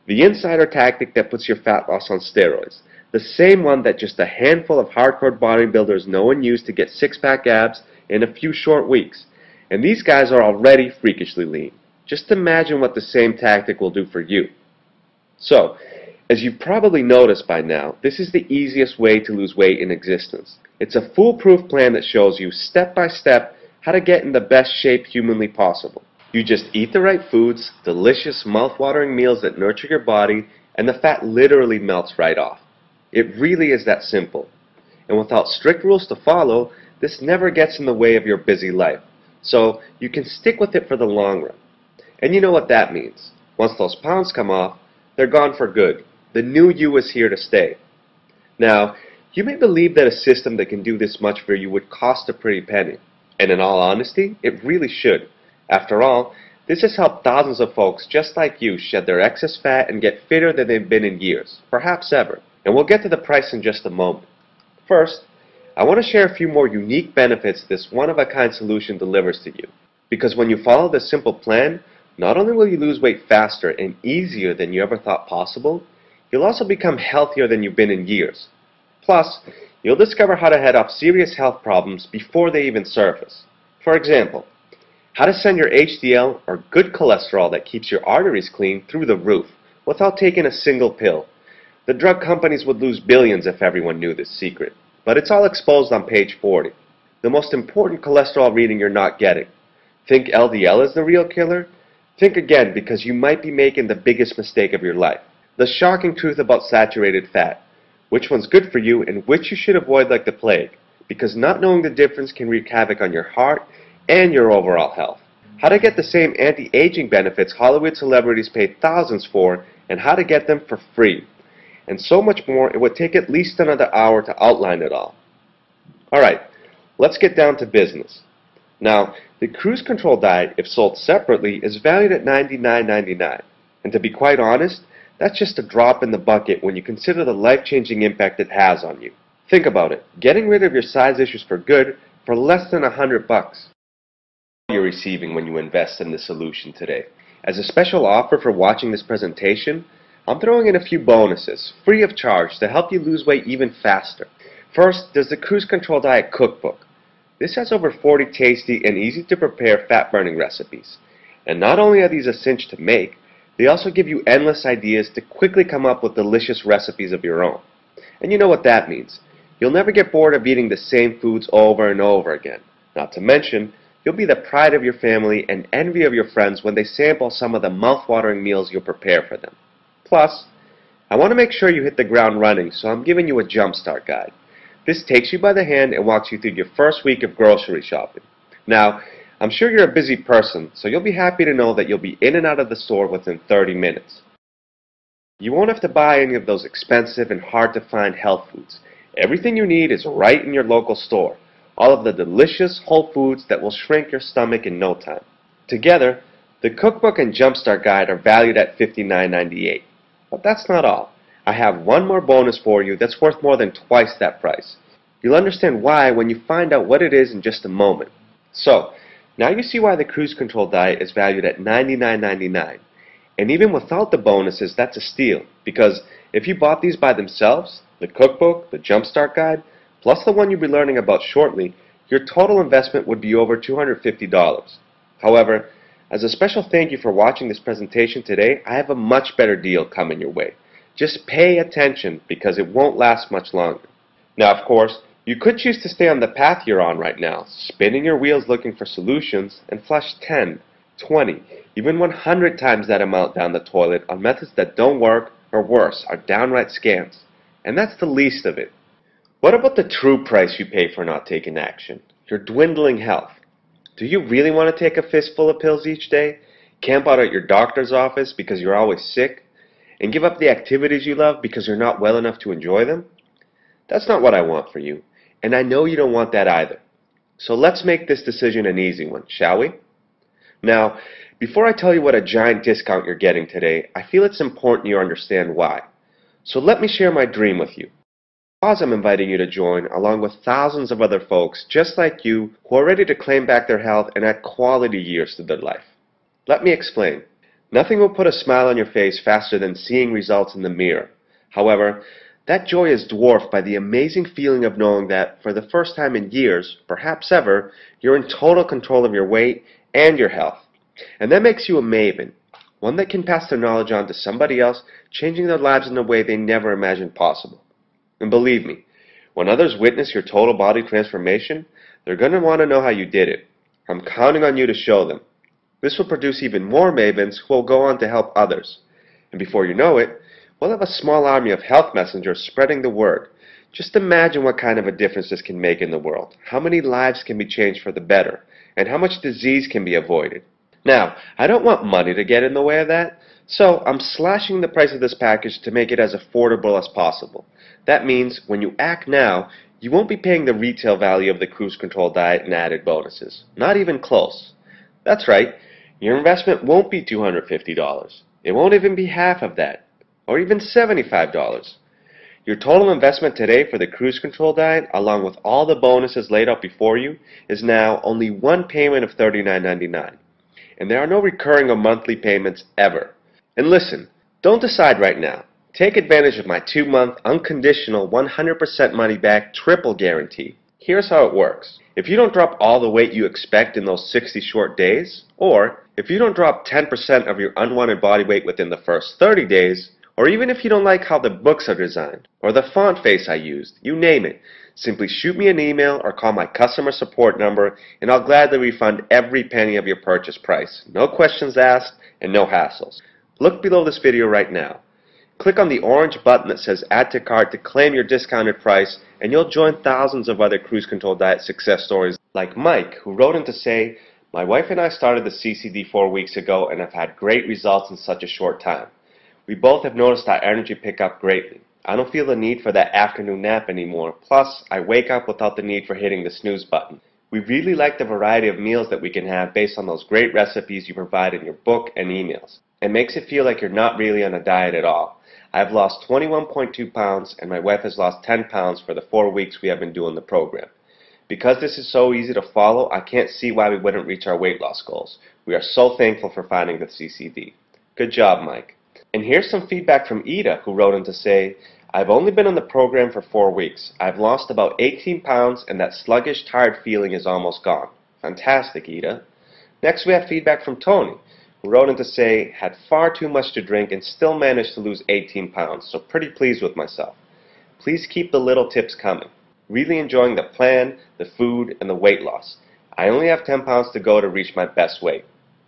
The insider tactic that puts your fat loss on steroids. The same one that just a handful of hardcore bodybuilders know and use to get six-pack abs in a few short weeks. And these guys are already freakishly lean. Just imagine what the same tactic will do for you. So, as you've probably noticed by now, this is the easiest way to lose weight in existence. It's a foolproof plan that shows you step by step how to get in the best shape humanly possible. You just eat the right foods, delicious mouth-watering meals that nurture your body, and the fat literally melts right off. It really is that simple. And without strict rules to follow, this never gets in the way of your busy life. So you can stick with it for the long run. And you know what that means. Once those pounds come off, they're gone for good. The new you is here to stay. Now, you may believe that a system that can do this much for you would cost a pretty penny. And in all honesty, it really should. After all, this has helped thousands of folks just like you shed their excess fat and get fitter than they've been in years, perhaps ever. And we'll get to the price in just a moment. First, I want to share a few more unique benefits this one-of-a-kind solution delivers to you. Because when you follow this simple plan, not only will you lose weight faster and easier than you ever thought possible, you'll also become healthier than you've been in years. Plus, you'll discover how to head off serious health problems before they even surface. For example, how to send your HDL or good cholesterol that keeps your arteries clean through the roof without taking a single pill. The drug companies would lose billions if everyone knew this secret. But it's all exposed on page 40. The most important cholesterol reading you're not getting. Think LDL is the real killer? Think again, because you might be making the biggest mistake of your life. The shocking truth about saturated fat. which one's good for you and which you should avoid like the plague, because not knowing the difference can wreak havoc on your heart and your overall health. How to get the same anti-aging benefits Hollywood celebrities pay thousands for, and how to get them for free. And so much more. It would take at least another hour to outline it all. Alright, let's get down to business. Now, the cruise control diet, if sold separately, is valued at $99.99. And to be quite honest, that's just a drop in the bucket when you consider the life-changing impact it has on you. Think about it. Getting rid of your size issues for good for less than $100. You're receiving when you invest in this solution today. As a special offer for watching this presentation, I'm throwing in a few bonuses, free of charge, to help you lose weight even faster. First, there's the Cruise Control Diet Cookbook. This has over 40 tasty and easy to prepare fat-burning recipes. And not only are these a cinch to make, they also give you endless ideas to quickly come up with delicious recipes of your own. And you know what that means. You'll never get bored of eating the same foods over and over again. Not to mention, you'll be the pride of your family and envy of your friends when they sample some of the mouth-watering meals you'll prepare for them. Plus, I want to make sure you hit the ground running, so I'm giving you a jumpstart guide. This takes you by the hand and walks you through your first week of grocery shopping. Now, I'm sure you're a busy person, so you'll be happy to know that you'll be in and out of the store within 30 minutes. You won't have to buy any of those expensive and hard-to-find health foods. Everything you need is right in your local store. All of the delicious whole foods that will shrink your stomach in no time. Together, the cookbook and jumpstart guide are valued at $59.98. But that's not all. I have one more bonus for you that's worth more than twice that price. You'll understand why when you find out what it is in just a moment. So, now you see why the Cruise Control Diet is valued at $99.99. And even without the bonuses, that's a steal. Because if you bought these by themselves, the cookbook, the jumpstart guide, plus the one you'll be learning about shortly, your total investment would be over $250. However, as a special thank you for watching this presentation today, I have a much better deal coming your way. Just pay attention because it won't last much longer. Now, of course, you could choose to stay on the path you're on right now, spinning your wheels looking for solutions, and flush 10, 20, even 100 times that amount down the toilet on methods that don't work, or worse, are downright scams. And that's the least of it. What about the true price you pay for not taking action? Your dwindling health. Do you really want to take a fistful of pills each day, camp out at your doctor's office because you're always sick, and give up the activities you love because you're not well enough to enjoy them? That's not what I want for you, and I know you don't want that either. So let's make this decision an easy one, shall we? Now, before I tell you what a giant discount you're getting today, I feel it's important you understand why. So let me share my dream with you. I'm inviting you to join, along with thousands of other folks just like you who are ready to claim back their health and add quality years to their life. Let me explain. Nothing will put a smile on your face faster than seeing results in the mirror. However, that joy is dwarfed by the amazing feeling of knowing that, for the first time in years, perhaps ever, you're in total control of your weight and your health. And that makes you a maven, one that can pass their knowledge on to somebody else, changing their lives in a way they never imagined possible. And believe me, when others witness your total body transformation, they're going to want to know how you did it. I'm counting on you to show them. This will produce even more mavens who will go on to help others. And before you know it, we'll have a small army of health messengers spreading the word. Just imagine what kind of a difference this can make in the world, how many lives can be changed for the better, and how much disease can be avoided. Now, I don't want money to get in the way of that, so I'm slashing the price of this package to make it as affordable as possible. That means when you act now, you won't be paying the retail value of the Cruise Control Diet and added bonuses. Not even close. That's right, your investment won't be $250. It won't even be half of that, or even $75. Your total investment today for the Cruise Control Diet, along with all the bonuses laid out before you, is now only one payment of $39.99. And there are no recurring or monthly payments ever. And listen, don't decide right now. Take advantage of my 2-month unconditional 100% money back triple guarantee. Here's how it works. If you don't drop all the weight you expect in those 60 short days, or if you don't drop 10% of your unwanted body weight within the first 30 days, or even if you don't like how the books are designed, or the font face I used, you name it, simply shoot me an email or call my customer support number and I'll gladly refund every penny of your purchase price. No questions asked and no hassles. Look below this video right now. Click on the orange button that says Add to Cart to claim your discounted price, and you'll join thousands of other cruise control diet success stories like Mike, who wrote in to say, "My wife and I started the CCD 4 weeks ago and have had great results in such a short time. We both have noticed our energy pick up greatly. I don't feel the need for that afternoon nap anymore. Plus, I wake up without the need for hitting the snooze button. We really like the variety of meals that we can have based on those great recipes you provide in your book and emails. It makes it feel like you're not really on a diet at all. I've lost 21.2 pounds and my wife has lost 10 pounds for the 4 weeks we have been doing the program. Because this is so easy to follow, I can't see why we wouldn't reach our weight loss goals. We are so thankful for finding the CCD." Good job, Mike. And here's some feedback from Ida, who wrote in to say, "I've only been on the program for 4 weeks. I've lost about 18 pounds and that sluggish, tired feeling is almost gone." Fantastic, Ida. Next we have feedback from Tony, who wrote in to say, "Had far too much to drink and still managed to lose 18 pounds, so pretty pleased with myself. Please keep the little tips coming. Really enjoying the plan, the food, and the weight loss. I only have 10 pounds to go to reach my best weight."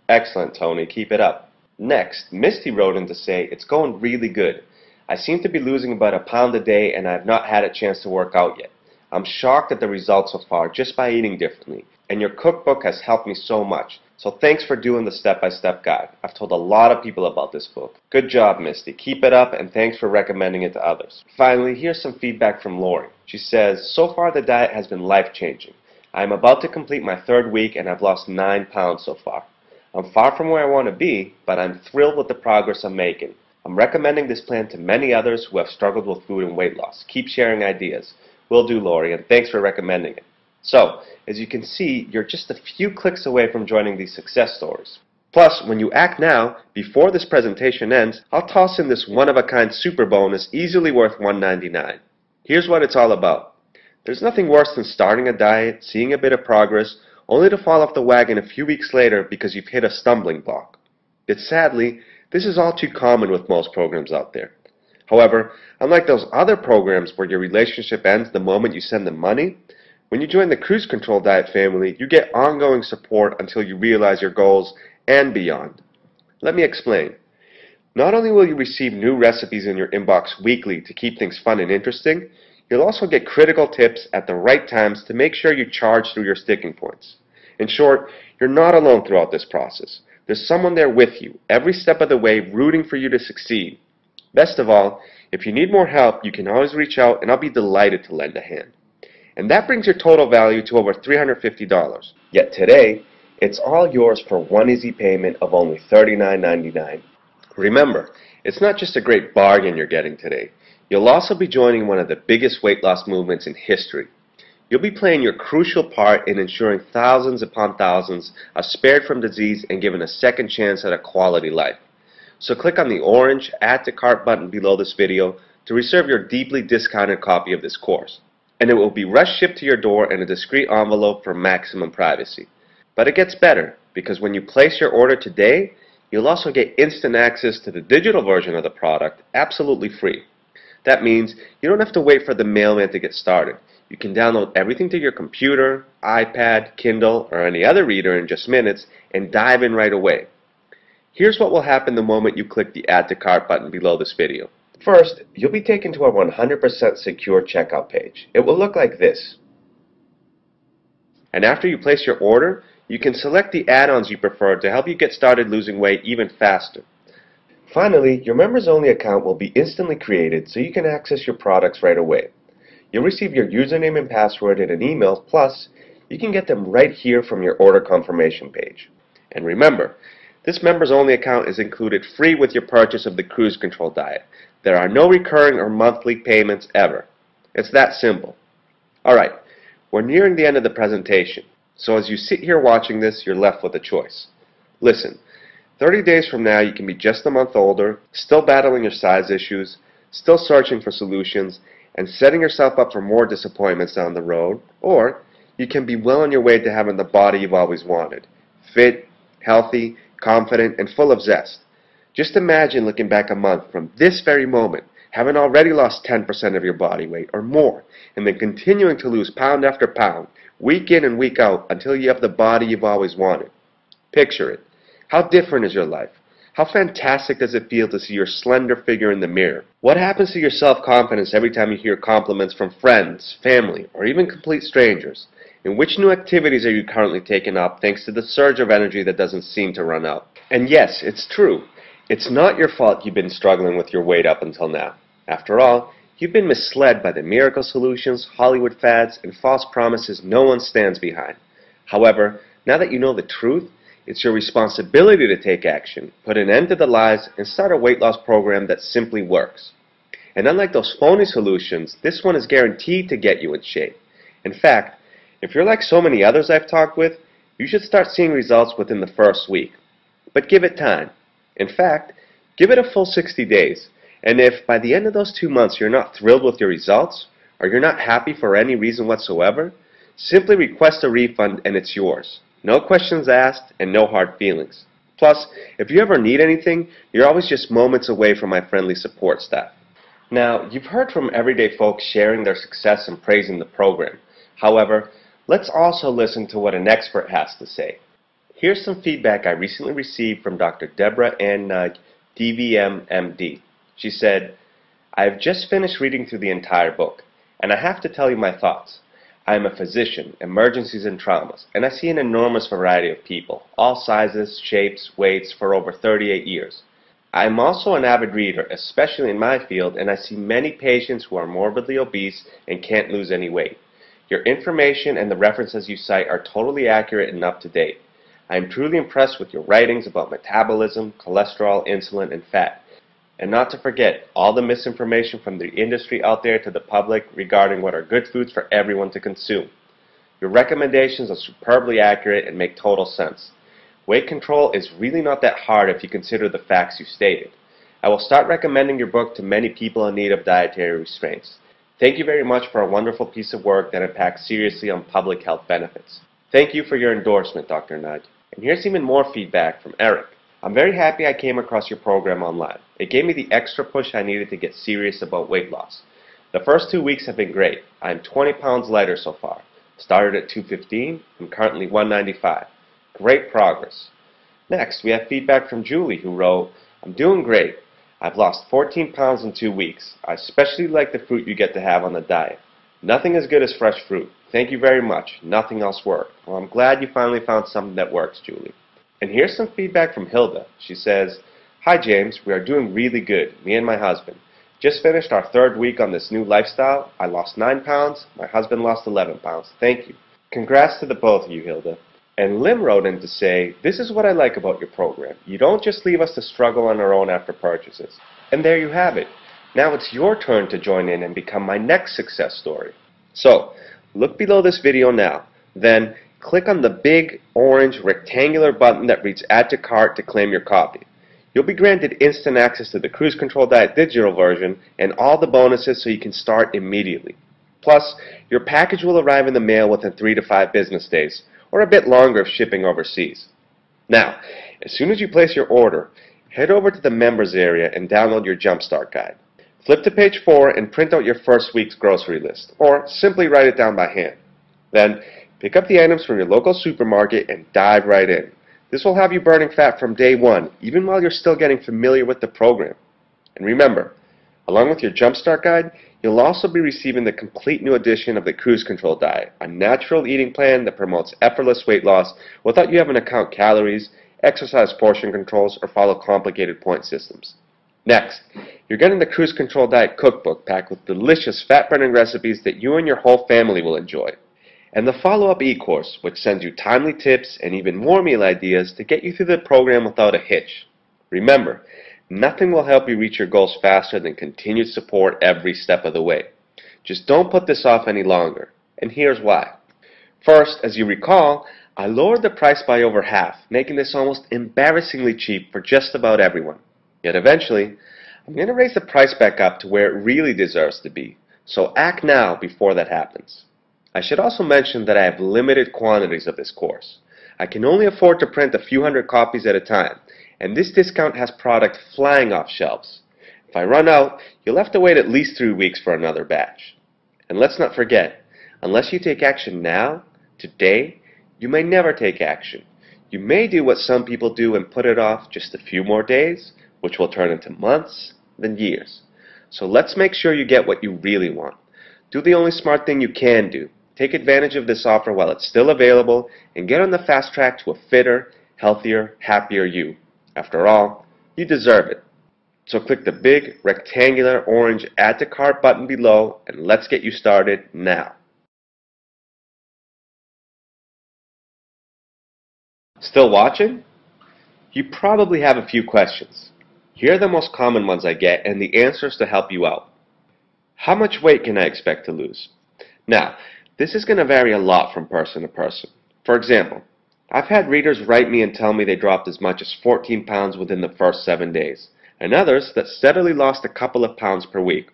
Excellent, Tony. Keep it up. Next, Misty wrote in to say, "It's going really good. I seem to be losing about a pound a day and I have not had a chance to work out yet. I'm shocked at the results so far just by eating differently, and your cookbook has helped me so much. So thanks for doing the step-by-step guide. I've told a lot of people about this book." Good job, Misty. Keep it up, and thanks for recommending it to others. Finally, here's some feedback from Lori. She says, "So far the diet has been life-changing. I am about to complete my 3rd week and I've lost 9 pounds so far. I'm far from where I want to be, but I'm thrilled with the progress I'm making. I'm recommending this plan to many others who have struggled with food and weight loss. Keep sharing ideas." Will do, Lori, and thanks for recommending it. So, as you can see, you're just a few clicks away from joining these success stories. Plus, when you act now, before this presentation ends, I'll toss in this one-of-a-kind super bonus easily worth $1.99. Here's what it's all about. There's nothing worse than starting a diet, seeing a bit of progress, only to fall off the wagon a few weeks later because you've hit a stumbling block. Yet sadly, this is all too common with most programs out there. However, unlike those other programs where your relationship ends the moment you send them money, when you join the Cruise Control Diet family, you get ongoing support until you realize your goals and beyond. Let me explain. Not only will you receive new recipes in your inbox weekly to keep things fun and interesting, you'll also get critical tips at the right times to make sure you charge through your sticking points. In short, you're not alone throughout this process. There's someone there with you, every step of the way, rooting for you to succeed. Best of all, if you need more help, you can always reach out and I'll be delighted to lend a hand. And that brings your total value to over $350. Yet today, it's all yours for one easy payment of only $39.99. Remember, it's not just a great bargain you're getting today. You'll also be joining one of the biggest weight loss movements in history. You'll be playing your crucial part in ensuring thousands upon thousands are spared from disease and given a second chance at a quality life. So click on the orange Add to Cart button below this video to reserve your deeply discounted copy of this course. And it will be rush shipped to your door in a discreet envelope for maximum privacy. But it gets better, because when you place your order today, you'll also get instant access to the digital version of the product absolutely free. That means you don't have to wait for the mailman to get started. You can download everything to your computer, iPad, Kindle, or any other reader in just minutes and dive in right away. Here's what will happen the moment you click the Add to Cart button below this video. First, you'll be taken to a 100% secure checkout page. It will look like this. And after you place your order, you can select the add-ons you prefer to help you get started losing weight even faster. Finally, your members-only account will be instantly created so you can access your products right away. You'll receive your username and password in an email, plus you can get them right here from your order confirmation page. And remember, this members-only account is included free with your purchase of the Cruise Control Diet. There are no recurring or monthly payments ever. It's that simple. Alright, we're nearing the end of the presentation, so as you sit here watching this, you're left with a choice. Listen, 30 days from now you can be just a month older, still battling your size issues, still searching for solutions, and setting yourself up for more disappointments down the road, or you can be well on your way to having the body you've always wanted. Fit, healthy, confident, and full of zest. Just imagine looking back a month from this very moment, having already lost 10% of your body weight or more, and then continuing to lose pound after pound, week in and week out, until you have the body you've always wanted. Picture it. How different is your life? How fantastic does it feel to see your slender figure in the mirror? What happens to your self-confidence every time you hear compliments from friends, family, or even complete strangers? And which new activities are you currently taking up thanks to the surge of energy that doesn't seem to run out? And yes, it's true. It's not your fault you've been struggling with your weight up until now. After all, you've been misled by the miracle solutions, Hollywood fads, and false promises no one stands behind. However, now that you know the truth, it's your responsibility to take action, put an end to the lies, and start a weight loss program that simply works. And unlike those phony solutions, this one is guaranteed to get you in shape. In fact, if you're like so many others I've talked with, you should start seeing results within the first week. But give it time. In fact, give it a full 60 days. And if by the end of those 2 months you're not thrilled with your results, or you're not happy for any reason whatsoever, simply request a refund and it's yours. No questions asked and no hard feelings. Plus, if you ever need anything, you're always just moments away from my friendly support staff. Now, you've heard from everyday folks sharing their success and praising the program. However, let's also listen to what an expert has to say. Here's some feedback I recently received from Dr. Deborah Ann Nudge, DVM, MD. She said, "I have just finished reading through the entire book, and I have to tell you my thoughts. I am a physician, emergencies and traumas, and I see an enormous variety of people, all sizes, shapes, weights, for over 38 years. I am also an avid reader, especially in my field, and I see many patients who are morbidly obese and can't lose any weight. Your information and the references you cite are totally accurate and up to date. I am truly impressed with your writings about metabolism, cholesterol, insulin, and fat. And not to forget, all the misinformation from the industry out there to the public regarding what are good foods for everyone to consume. Your recommendations are superbly accurate and make total sense. Weight control is really not that hard if you consider the facts you stated. I will start recommending your book to many people in need of dietary restraints. Thank you very much for a wonderful piece of work that impacts seriously on public health benefits." Thank you for your endorsement, Dr. Nudge. And here's even more feedback from Eric. "I'm very happy I came across your program online. It gave me the extra push I needed to get serious about weight loss. The first 2 weeks have been great. I am 20 pounds lighter so far. Started at 215, I'm currently 195. Great progress." Next, we have feedback from Julie, who wrote, "I'm doing great. I've lost 14 pounds in 2 weeks. I especially like the fruit you get to have on the diet. Nothing as good as fresh fruit. Thank you very much. Nothing else worked." Well, I'm glad you finally found something that works, Julie. And here's some feedback from Hilda. She says, "Hi James, we are doing really good, me and my husband. Just finished our 3rd week on this new lifestyle. I lost 9 pounds, my husband lost 11 pounds. Thank you." Congrats to the both of you, Hilda. And Lim wrote in to say, "This is what I like about your program. You don't just leave us to struggle on our own after purchases." And there you have it. Now it's your turn to join in and become my next success story. So, look below this video now. Then, click on the big orange rectangular button that reads "Add to Cart" to claim your copy. You'll be granted instant access to the Cruise Control Diet digital version and all the bonuses so you can start immediately. Plus, your package will arrive in the mail within 3 to 5 business days, or a bit longer if shipping overseas. Now, as soon as you place your order, head over to the members area and download your Jumpstart Guide. Flip to page 4 and print out your first week's grocery list, or simply write it down by hand. Then, pick up the items from your local supermarket and dive right in. This will have you burning fat from day one, even while you're still getting familiar with the program. And remember, along with your Jumpstart Guide, you'll also be receiving the complete new edition of the Cruise Control Diet, a natural eating plan that promotes effortless weight loss without you having to count calories, exercise portion controls, or follow complicated point systems. Next, you're getting the Cruise Control Diet Cookbook packed with delicious fat-burning recipes that you and your whole family will enjoy. And the follow-up e-course, which sends you timely tips and even more meal ideas to get you through the program without a hitch. Remember, nothing will help you reach your goals faster than continued support every step of the way. Just don't put this off any longer. And here's why. First, as you recall, I lowered the price by over half, making this almost embarrassingly cheap for just about everyone. Yet eventually, I'm going to raise the price back up to where it really deserves to be. So act now before that happens. I should also mention that I have limited quantities of this course. I can only afford to print a few hundred copies at a time, and this discount has product flying off shelves. If I run out, you'll have to wait at least 3 weeks for another batch. And let's not forget, unless you take action now, today, you may never take action. You may do what some people do and put it off just a few more days, which will turn into months, then years. So let's make sure you get what you really want. Do the only smart thing you can do. Take advantage of this offer while it's still available and get on the fast track to a fitter, healthier, happier you. After all, you deserve it. So click the big rectangular orange Add to Cart button below and let's get you started now. Still watching? You probably have a few questions. Here are the most common ones I get and the answers to help you out. How much weight can I expect to lose? Now, this is going to vary a lot from person to person. For example, I've had readers write me and tell me they dropped as much as 14 pounds within the first 7 days, and others that steadily lost a couple of pounds per week.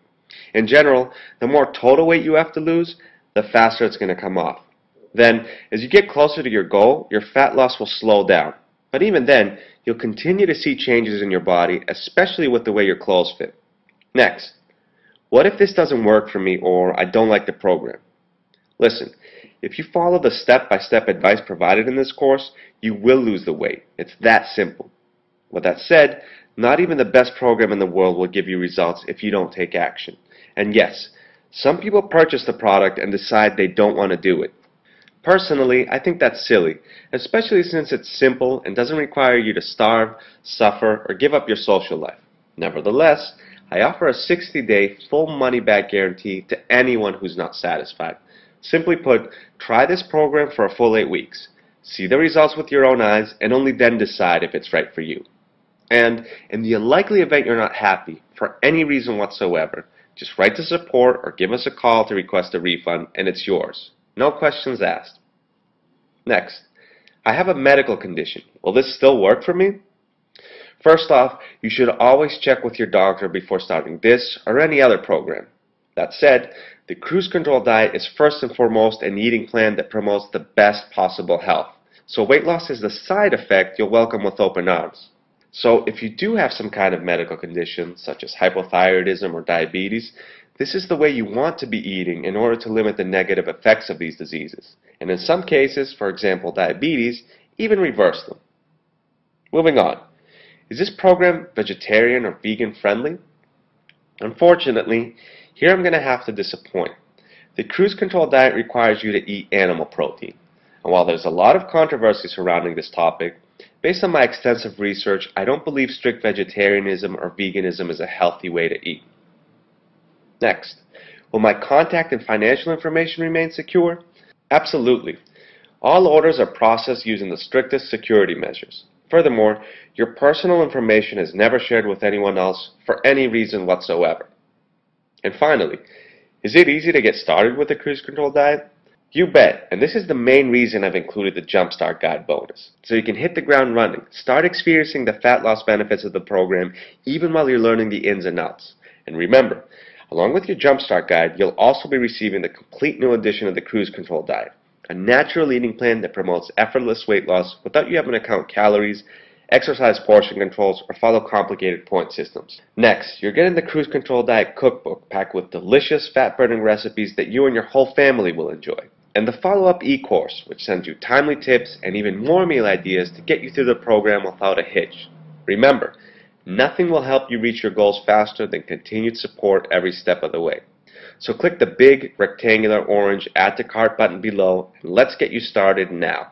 In general, the more total weight you have to lose, the faster it's going to come off. Then, as you get closer to your goal, your fat loss will slow down. But even then, you'll continue to see changes in your body, especially with the way your clothes fit. Next, what if this doesn't work for me or I don't like the program? Listen, if you follow the step-by-step advice provided in this course, you will lose the weight. It's that simple. With that said, not even the best program in the world will give you results if you don't take action. And yes, some people purchase the product and decide they don't want to do it. Personally, I think that's silly, especially since it's simple and doesn't require you to starve, suffer, or give up your social life. Nevertheless, I offer a 60-day full money-back guarantee to anyone who's not satisfied. Simply put, try this program for a full 8 weeks. See the results with your own eyes and only then decide if it's right for you. And in the unlikely event you're not happy, for any reason whatsoever, just write to support or give us a call to request a refund and it's yours. No questions asked. Next, I have a medical condition. Will this still work for me? First off, you should always check with your doctor before starting this or any other program. That said, the cruise control diet is first and foremost an eating plan that promotes the best possible health. So weight loss is the side effect you'll welcome with open arms. So if you do have some kind of medical condition, such as hypothyroidism or diabetes, this is the way you want to be eating in order to limit the negative effects of these diseases, and in some cases, for example diabetes, even reverse them. Moving on, is this program vegetarian or vegan friendly? Unfortunately, here I'm going to have to disappoint. The cruise control diet requires you to eat animal protein, and while there's a lot of controversy surrounding this topic, based on my extensive research, I don't believe strict vegetarianism or veganism is a healthy way to eat. Next, will my contact and financial information remain secure? Absolutely. All orders are processed using the strictest security measures. Furthermore, your personal information is never shared with anyone else for any reason whatsoever. And finally, is it easy to get started with the cruise control diet? You bet, and this is the main reason I've included the Jumpstart Guide bonus. So you can hit the ground running, start experiencing the fat loss benefits of the program even while you're learning the ins and outs. And remember, along with your Jumpstart Guide, you'll also be receiving the complete new edition of the Cruise Control Diet, a natural eating plan that promotes effortless weight loss without you having to count calories, exercise portion controls, or follow complicated point systems. Next, you're getting the Cruise Control Diet Cookbook packed with delicious fat-burning recipes that you and your whole family will enjoy. And the follow-up e-course, which sends you timely tips and even more meal ideas to get you through the program without a hitch. Remember, nothing will help you reach your goals faster than continued support every step of the way. So click the big rectangular orange Add to Cart button below and let's get you started now.